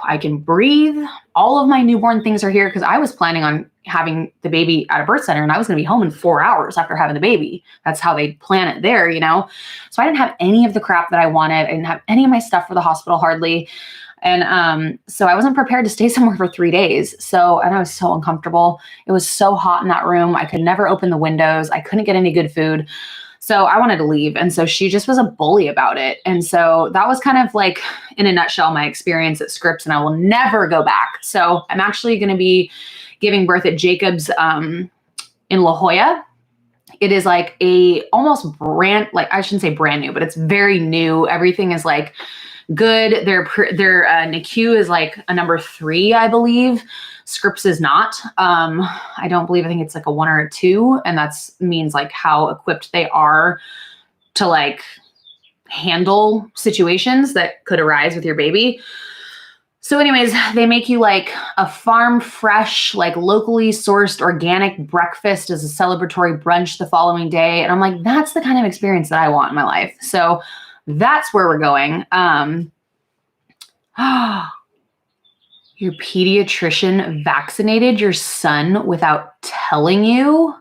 I can breathe. All of my newborn things are here because I was planning on having the baby at a birth center and I was going to be home in 4 hours after having the baby. That's how they plan it there, you know? So I didn't have any of the crap that I wanted. I didn't have any of my stuff for the hospital hardly. And so I wasn't prepared to stay somewhere for 3 days. And I was so uncomfortable. It was so hot in that room. I could never open the windows. I couldn't get any good food. So I wanted to leave. And so she just was a bully about it. And so that was kind of like, in a nutshell, my experience at Scripps, and I will never go back. So I'm actually going to be giving birth at Jacobs in La Jolla. It is like a almost brand, like I shouldn't say brand new, but it's very new. Everything is like good. Their NICU is like a number 3, I believe. Scripps is not. I don't believe, I think it's like a 1 or a 2. And that's means like how equipped they are to like handle situations that could arise with your baby. So anyways, they make you like a farm fresh, like locally sourced organic breakfast as a celebratory brunch the following day. And I'm like, that's the kind of experience that I want in my life. So that's where we're going. Your pediatrician vaccinated your son without telling you?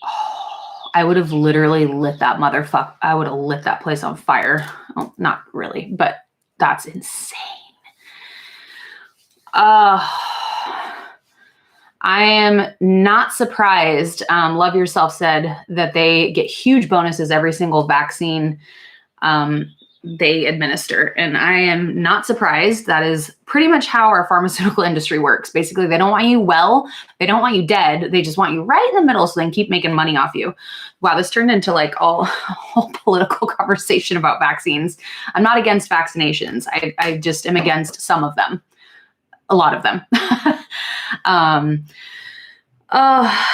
Oh, I would have literally lit that motherfucker. I would have lit that place on fire. Oh, not really, but that's insane. I am not surprised. Love Yourself said that they get huge bonuses every single vaccine they administer. And I am not surprised. That is pretty much how our pharmaceutical industry works. Basically, they don't want you well. They don't want you dead. They just want you right in the middle so they can keep making money off you. Wow, this turned into like a whole political conversation about vaccines. I'm not against vaccinations. I just am against some of them. A lot of them. Oh,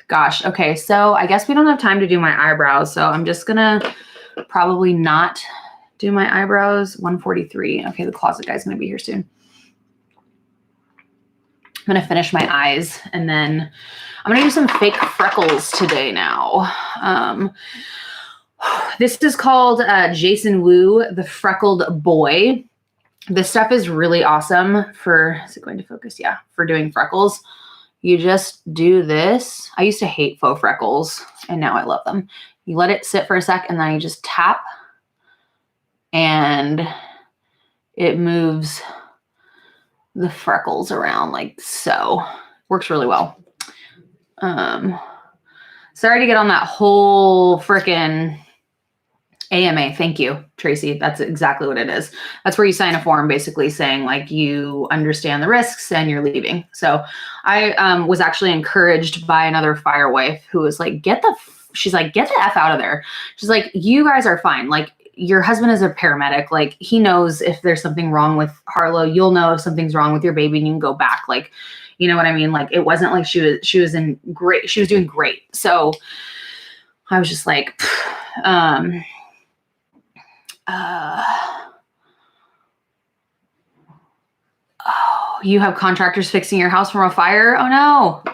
gosh. Okay, so I guess we don't have time to do my eyebrows. So I'm just going to probably not do my eyebrows. 1:43. Okay, the closet guy's going to be here soon. I'm going to finish my eyes, and then I'm going to do some fake freckles today now. This is called Jason Wu, the Freckled Boy. This stuff is really awesome for, is it going to focus? Yeah, for doing freckles. You just do this. I used to hate faux freckles, and now I love them. You let it sit for a sec, and then you just tap, and it moves the freckles around like so. Works really well. Sorry to get on that whole frickin' AMA. Thank you, Tracy. That's exactly what it is. That's where you sign a form basically saying like you understand the risks and you're leaving. So I was actually encouraged by another fire wife who was like, she's like, get the F out of there. She's like, you guys are fine. Like your husband is a paramedic. Like he knows if there's something wrong with Harlow, you'll know if something's wrong with your baby and you can go back. Like, you know what I mean? Like it wasn't like she was doing great. So I was just like, oh, you have contractors fixing your house from a fire? Oh no.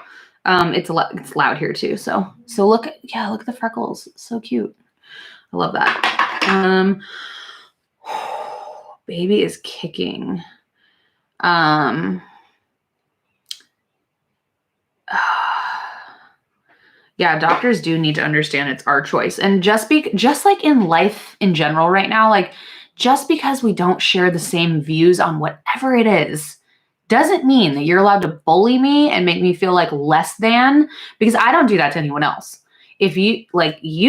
It's loud here too. So look at the freckles. So cute. I love that. Baby is kicking. Yeah, doctors do need to understand it's our choice. And just like in life in general right now, like just because we don't share the same views on whatever it is, doesn't mean that you're allowed to bully me and make me feel like less than, because I don't do that to anyone else. If you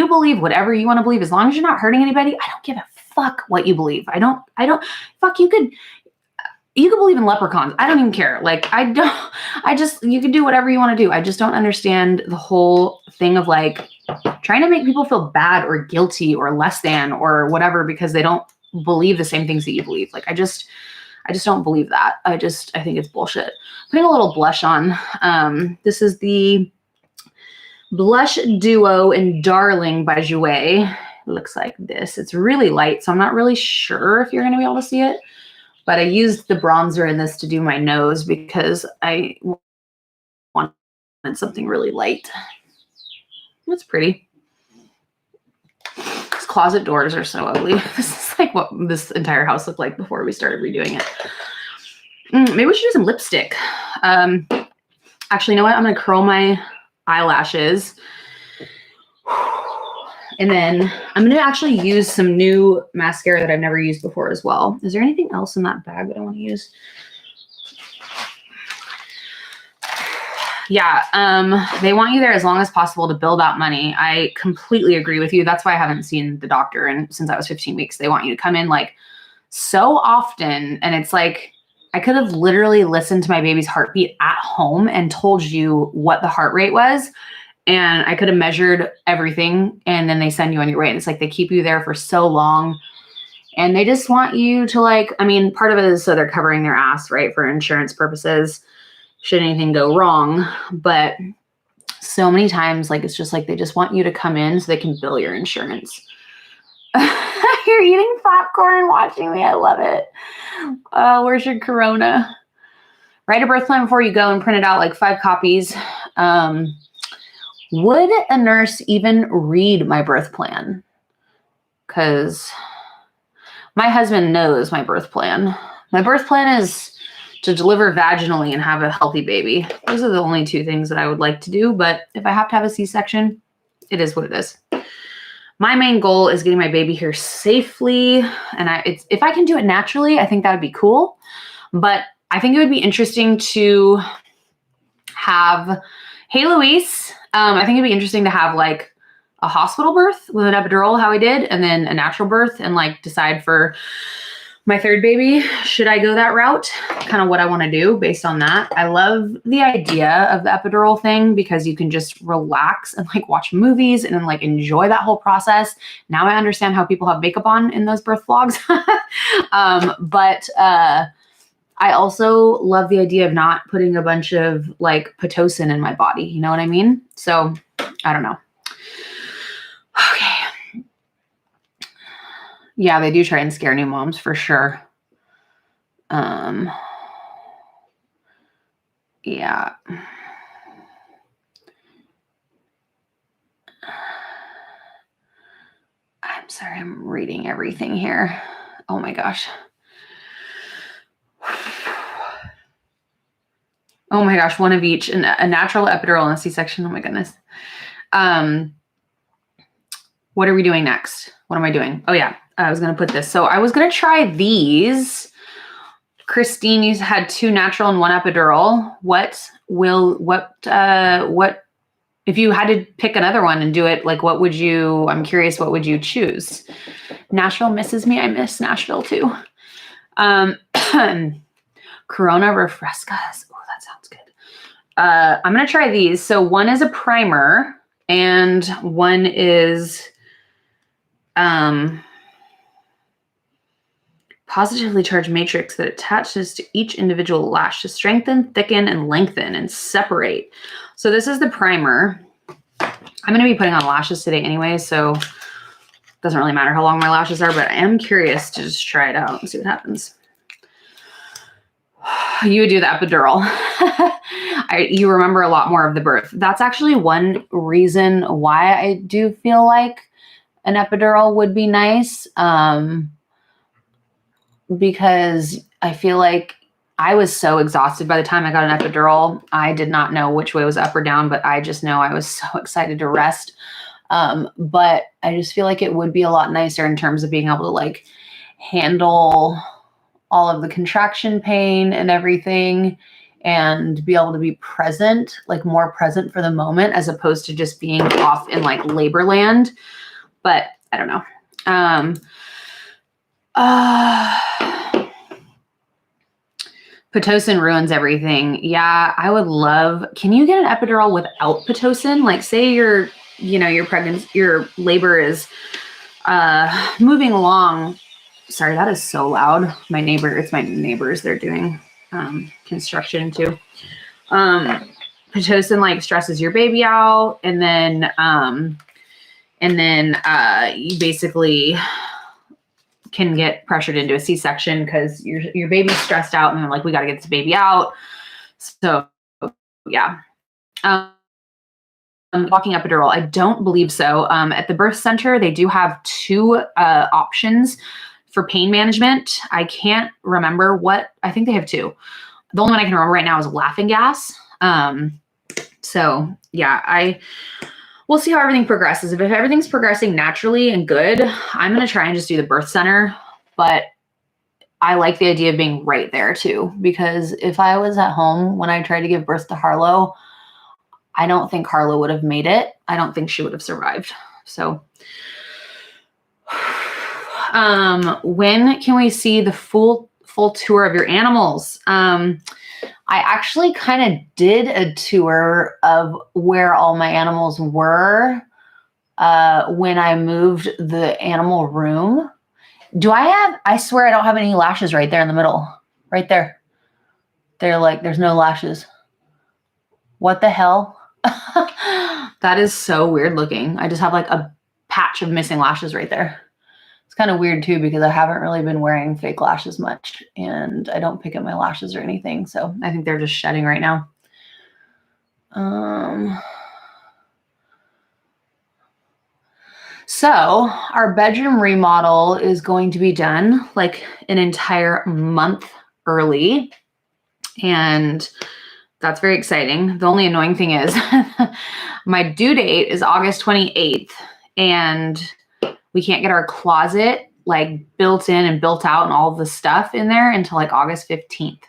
believe whatever you want to believe, as long as you're not hurting anybody, I don't give a fuck what you believe. I don't, fuck, you could believe in leprechauns. I don't even care. Like, you can do whatever you want to do. I just don't understand the whole thing of like trying to make people feel bad or guilty or less than or whatever, because they don't believe the same things that you believe. Like, I just don't believe that. I think it's bullshit. Putting a little blush on. This is the Blush Duo in Darling by Jouer. It looks like this. It's really light, so I'm not really sure if you're going to be able to see it. But I used the bronzer in this to do my nose because I wanted something really light. It's pretty. These closet doors are so ugly. This is like what this entire house looked like before we started redoing it. Maybe we should do some lipstick. Actually, you know what? I'm going to curl my eyelashes. And then I'm going to actually use some new mascara that I've never used before as well. Is there anything else in that bag that I want to use? Yeah. They want you there as long as possible to build out money. I completely agree with you. That's why I haven't seen the doctor since I was 15 weeks. They want you to come in like so often. And it's like, I could have literally listened to my baby's heartbeat at home and told you what the heart rate was. And I could have measured everything, and then they send you on your way. And it's like, they keep you there for so long. And they just want you to like, I mean, part of it is so they're covering their ass, right? For insurance purposes, should anything go wrong. But so many times, like, it's just like, they just want you to come in so they can bill your insurance. You're eating popcorn watching me. I love it. Where's your Corona? Write a birth plan before you go and print it out, like 5 copies. Would a nurse even read my birth plan? Because my husband knows my birth plan. My birth plan is to deliver vaginally and have a healthy baby. Those are the only 2 things that I would like to do. But if I have to have a C-section, it is what it is. My main goal is getting my baby here safely. And if I can do it naturally, I think that would be cool. But I think it would be interesting to have, hey, Luis, I think it'd be interesting to have like a hospital birth with an epidural, how I did, and then a natural birth, and like decide for my 3rd baby, should I go that route? Kind of what I want to do based on that. I love the idea of the epidural thing because you can just relax and like watch movies and then like enjoy that whole process. Now I understand how people have makeup on in those birth vlogs. But I also love the idea of not putting a bunch of like Pitocin in my body. You know what I mean? So I don't know. Okay. Yeah, they do try and scare new moms for sure. Yeah. I'm sorry, I'm reading everything here. Oh my gosh. Oh my gosh, one of each, a natural epidural and a C-section. Oh my goodness. What are we doing next? What am I doing? Oh yeah, I was going to put this. So I was going to try these. Christine, you had 2 natural and 1 epidural. If you had to pick another one and do it, like I'm curious, what would you choose? Nashville misses me. I miss Nashville too. Corona Refrescas. Oh, that sounds good. I'm going to try these. So one is a primer and one is positively charged matrix that attaches to each individual lash to strengthen, thicken, and lengthen and separate. So this is the primer. I'm going to be putting on lashes today anyway, so it doesn't really matter how long my lashes are, but I am curious to just try it out and see what happens. You would do the epidural. You remember a lot more of the birth. That's actually one reason why I do feel like an epidural would be nice. Because I feel like I was so exhausted by the time I got an epidural. I did not know which way was up or down, but I just know I was so excited to rest. But I just feel like it would be a lot nicer in terms of being able to like handle all of the contraction pain and everything and be able to be present, like more present for the moment, as opposed to just being off in like labor land. But I don't know. Pitocin ruins everything. Yeah, I would love, can you get an epidural without Pitocin? Like say your pregnancy, your labor is moving along. Sorry, that is so loud. It's my neighbors. They're doing construction too. Pitocin like stresses your baby out, and then you basically can get pressured into a C-section because your baby's stressed out, and they're like, we got to get this baby out. So yeah. Walking epidural, I don't believe so. At the birth center, they do have 2 options for pain management. I can't remember I think they have 2. The only one I can remember right now is laughing gas. So yeah, we'll see how everything progresses. If everything's progressing naturally and good, I'm going to try and just do the birth center. But I like the idea of being right there too, because if I was at home when I tried to give birth to Harlow, I don't think Carla would have made it. I don't think she would have survived. So when can we see the full tour of your animals? I actually kind of did a tour of where all my animals were when I moved the animal room. I swear I don't have any lashes right there in the middle. Right there. They're like, there's no lashes. What the hell? That is so weird looking. I just have like a patch of missing lashes right there. It's kind of weird too, because I haven't really been wearing fake lashes much and I don't pick up my lashes or anything. So I think they're just shedding right now. So our bedroom remodel is going to be done like an entire month early. And that's very exciting. The only annoying thing is my due date is August 28th and we can't get our closet like built in and built out and all of the stuff in there until like August 15th.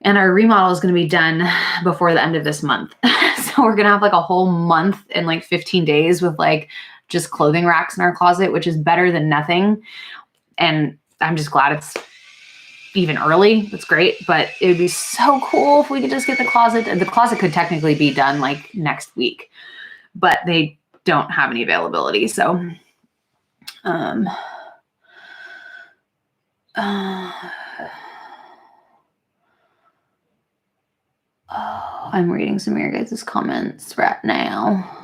And our remodel is going to be done before the end of this month. So we're going to have like a whole month and like 15 days with like just clothing racks in our closet, which is better than nothing. And I'm just glad it's even early. That's great. But it would be so cool if we could just get the closet. The closet could technically be done like next week, but they don't have any availability. So, I'm reading some of your guys' comments right now.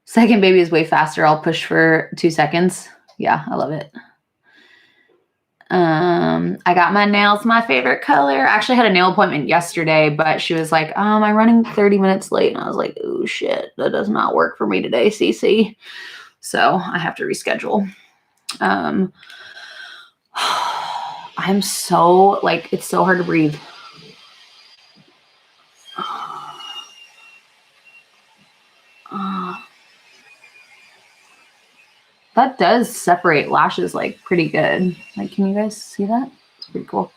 Second baby is way faster. I'll push for 2 seconds. Yeah, I love it. I got my nails my favorite color. I actually had a nail appointment yesterday, but she was like, I'm running 30 minutes late. And I was like, oh shit, that does not work for me today, Cece. So I have to reschedule. I'm so like, it's so hard to breathe. That does separate lashes like pretty good. Like, can you guys see that? It's pretty cool.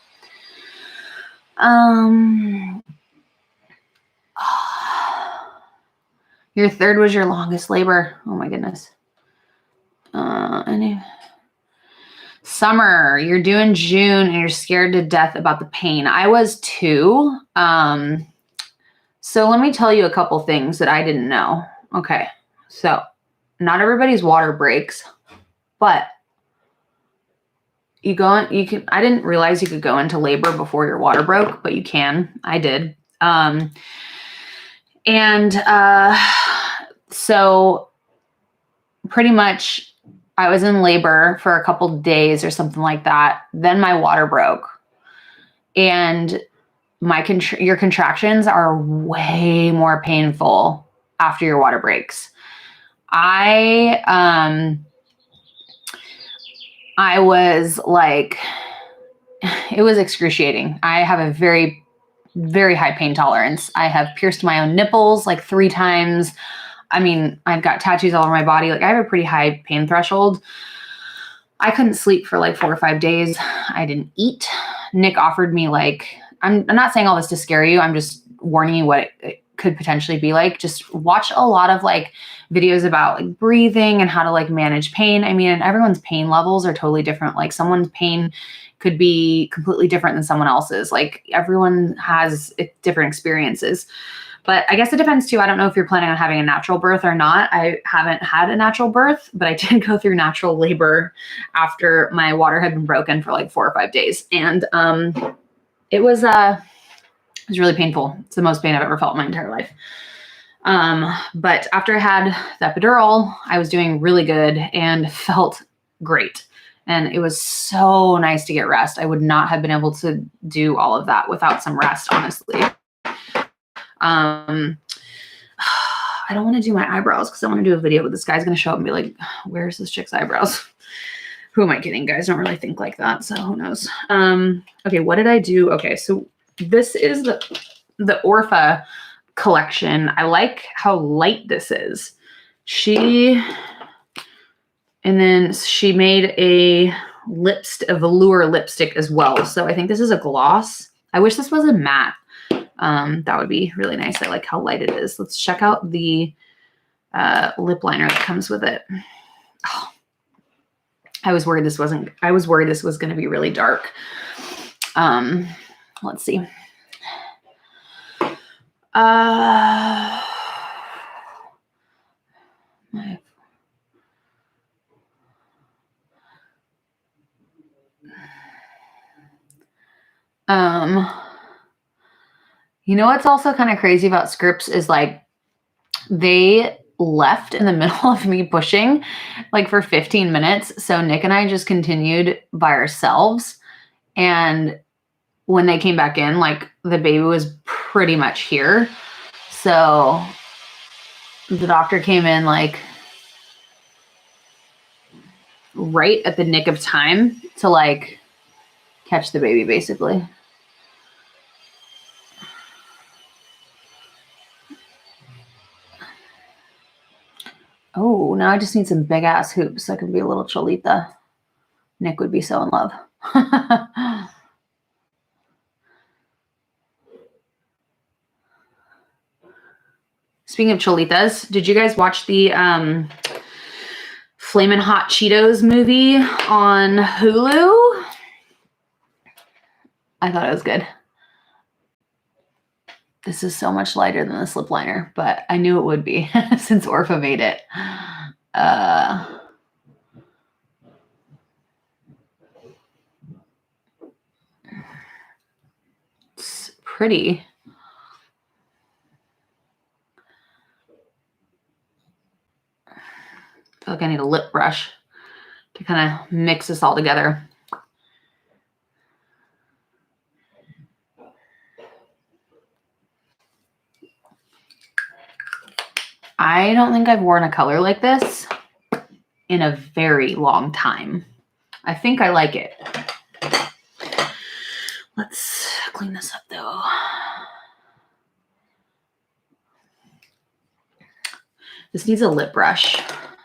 Your third was your longest labor. Oh my goodness. Summer, you're due in June and you're scared to death about the pain. I was too. So let me tell you a couple things that I didn't know. Okay. So not everybody's water breaks, but I didn't realize you could go into labor before your water broke, but you can. I did. So pretty much I was in labor for a couple days or something like that. Then my water broke and your contractions are way more painful after your water breaks. I was like, it was excruciating. I have a very, very high pain tolerance. I have pierced my own nipples like 3 times. I mean, I've got tattoos all over my body. Like I have a pretty high pain threshold. I couldn't sleep for like 4 or 5 days. I didn't eat. Nick offered me like, I'm not saying all this to scare you. I'm just warning you what it could potentially be like. Just watch a lot of like videos about like breathing and how to like manage pain. I mean, everyone's pain levels are totally different. Like someone's pain could be completely different than someone else's. Like everyone has different experiences. But I guess it depends too. I don't know if you're planning on having a natural birth or not. I haven't had a natural birth, but I did go through natural labor after my water had been broken for like 4 or 5 days. And it was really painful. It's the most pain I've ever felt in my entire life. But after I had the epidural, I was doing really good and felt great. And it was so nice to get rest. I would not have been able to do all of that without some rest, honestly. I don't want to do my eyebrows because I want to do a video, but this guy's going to show up and be like, where's this chick's eyebrows? Who am I kidding? Guys don't really think like that. So who knows? Okay. What did I do? Okay. So this is the OFRA collection. I like how light this is. She made a velour lipstick as well. So I think this is a gloss. I wish this was a matte. That would be really nice. I like how light it is. Let's check out the lip liner that comes with it. Oh, I was worried this was going to be really dark. Let's see. You know what's also kind of crazy about scripts is like they left in the middle of me pushing like for 15 minutes. So Nick and I just continued by ourselves. And when they came back in, like the baby was pretty much here. So the doctor came in like right at the nick of time to like catch the baby basically. Oh, now I just need some big ass hoops so I can be a little cholita. Nick would be so in love. Speaking of cholitas, did you guys watch the Flamin' Hot Cheetos movie on Hulu? I thought it was good. This is so much lighter than the slip liner, but I knew it would be since OFRA made it. It's pretty. I feel like I need a lip brush to kind of mix this all together. I don't think I've worn a color like this in a very long time. I think I like it. Let's clean this up though. This needs a lip brush.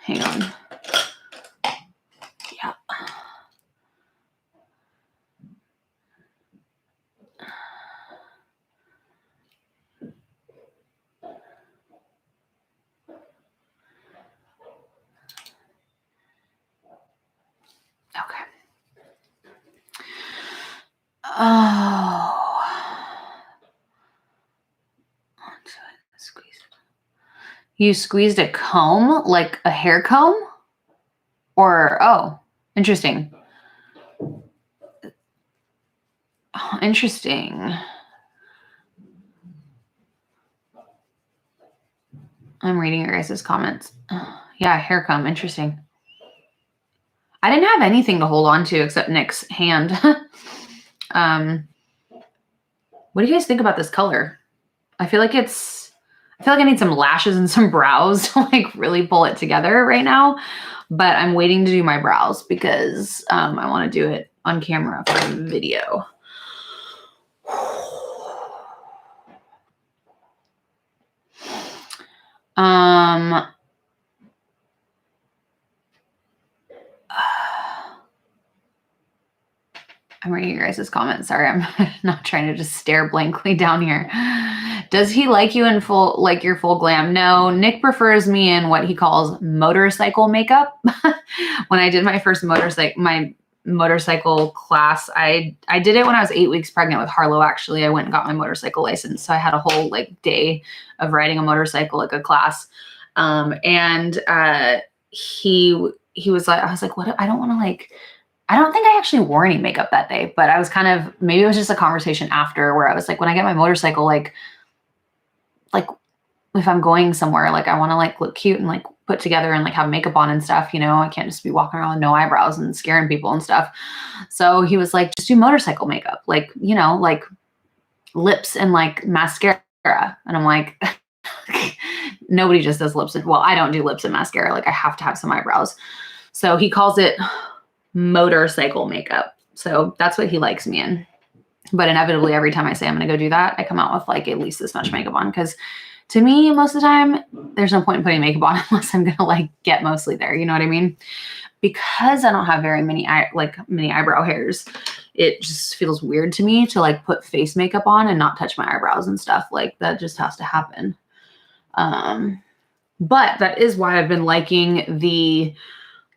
Hang on. Yeah. Okay. Oh. You squeezed a comb, like a hair comb? Or, oh, interesting. Oh, interesting. I'm reading your guys' comments. Yeah, hair comb, interesting. I didn't have anything to hold on to except Nick's hand. What do you guys think about this color? I feel like I need some lashes and some brows to like really pull it together right now, but I'm waiting to do my brows because I want to do it on camera for the video. I'm reading your guys' comments. Sorry, I'm not trying to just stare blankly down here. Does he like you in full, like your full glam? No, Nick prefers me in what he calls motorcycle makeup. When I did my first motorcycle class, I did it when I was 8 weeks pregnant with Harlow. Actually, I went and got my motorcycle license. So I had a whole like day of riding a motorcycle, like a class. He was like, I was like, what? I don't want to like, I don't think I actually wore any makeup that day, but I was kind of, maybe it was just a conversation after where I was like, when I get my motorcycle, like if I'm going somewhere, like I want to like look cute and like put together and like have makeup on and stuff, you know, I can't just be walking around with no eyebrows and scaring people and stuff. So he was like, just do motorcycle makeup, like, you know, like lips and like mascara. And I'm like, nobody just does lips. Well, I don't do lips and mascara. Like I have to have some eyebrows. So he calls it motorcycle makeup. So that's what he likes me in. But inevitably, every time I say I'm going to go do that, I come out with like at least this much makeup on. Because to me, most of the time, there's no point in putting makeup on unless I'm going to like get mostly there. You know what I mean? Because I don't have very many eyebrow hairs. it just feels weird to me to like put face makeup on and not touch my eyebrows and stuff. Like that just has to happen. But that is why I've been liking the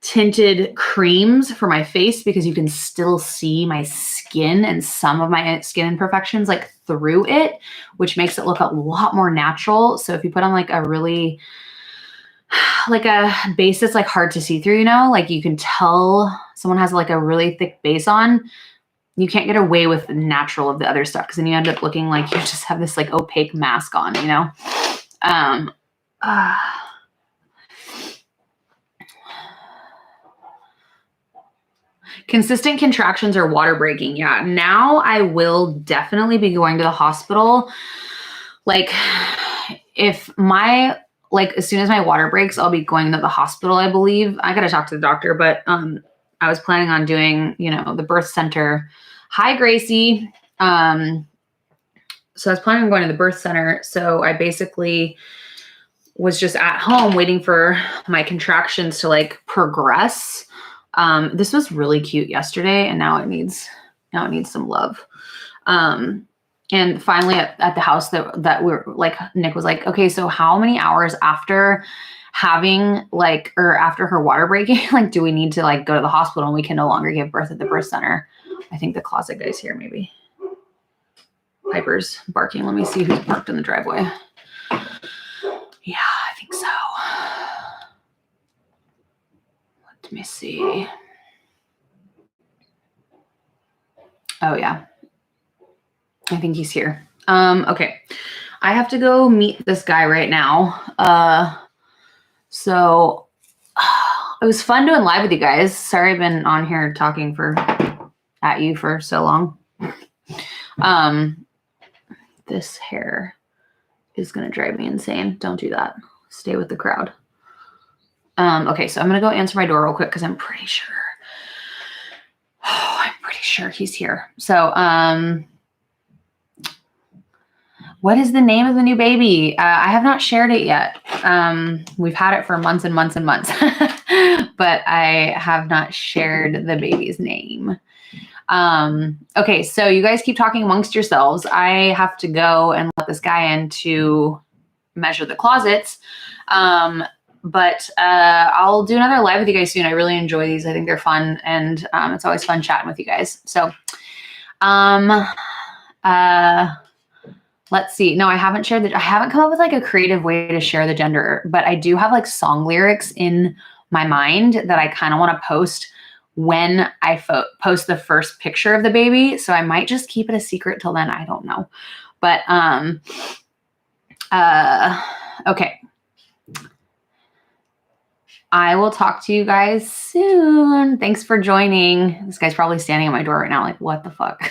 tinted creams for my face, because you can still see my skin and some of my skin imperfections like through it, which makes it look a lot more natural. So if you put on like a really, like a base that's like hard to see through, you know, like you can tell someone has like a really thick base on, you can't get away with the natural of the other stuff, because then you end up looking like you just have this like opaque mask on, you know? Consistent contractions or water breaking. Yeah. Now I will definitely be going to the hospital. Like if my, like as soon as my water breaks, I'll be going to the hospital, I believe. I got to talk to the doctor, but I was planning on doing, you know, the birth center. Hi, Gracie. So I was planning on going to the birth center. So I basically was just at home waiting for my contractions to like progress. This was really cute yesterday, and now it needs some love. And finally at the house that we're like, Nick was like, okay, so how many hours after having like, or after her water breaking, like, do we need to like go to the hospital and we can no longer give birth at the birth center? I think the closet guy's here, maybe. Piper's barking. Let me see who's parked in the driveway. Yeah, I think so. Let me see. Oh yeah. I think he's here. Okay. I have to go meet this guy right now. So it was fun doing live with you guys. Sorry I've been on here talking at you for so long. This hair is going to drive me insane. Don't do that. Stay with the crowd. Okay, so I'm going to go answer my door real quick because I'm pretty sure. Oh, I'm pretty sure he's here. So, what is the name of the new baby? I have not shared it yet. We've had it for months and months and months, but I have not shared the baby's name. Okay, so you guys keep talking amongst yourselves. I have to go and let this guy in to measure the closets. But I'll do another live with you guys soon. I really enjoy these. I think they're fun, and it's always fun chatting with you guys. So, let's see. No, I haven't I haven't come up with like a creative way to share the gender, but I do have like song lyrics in my mind that I kind of want to post when I post the first picture of the baby. So I might just keep it a secret till then. I don't know. But, okay. I will talk to you guys soon. Thanks for joining. This guy's probably standing at my door right now like, what the fuck?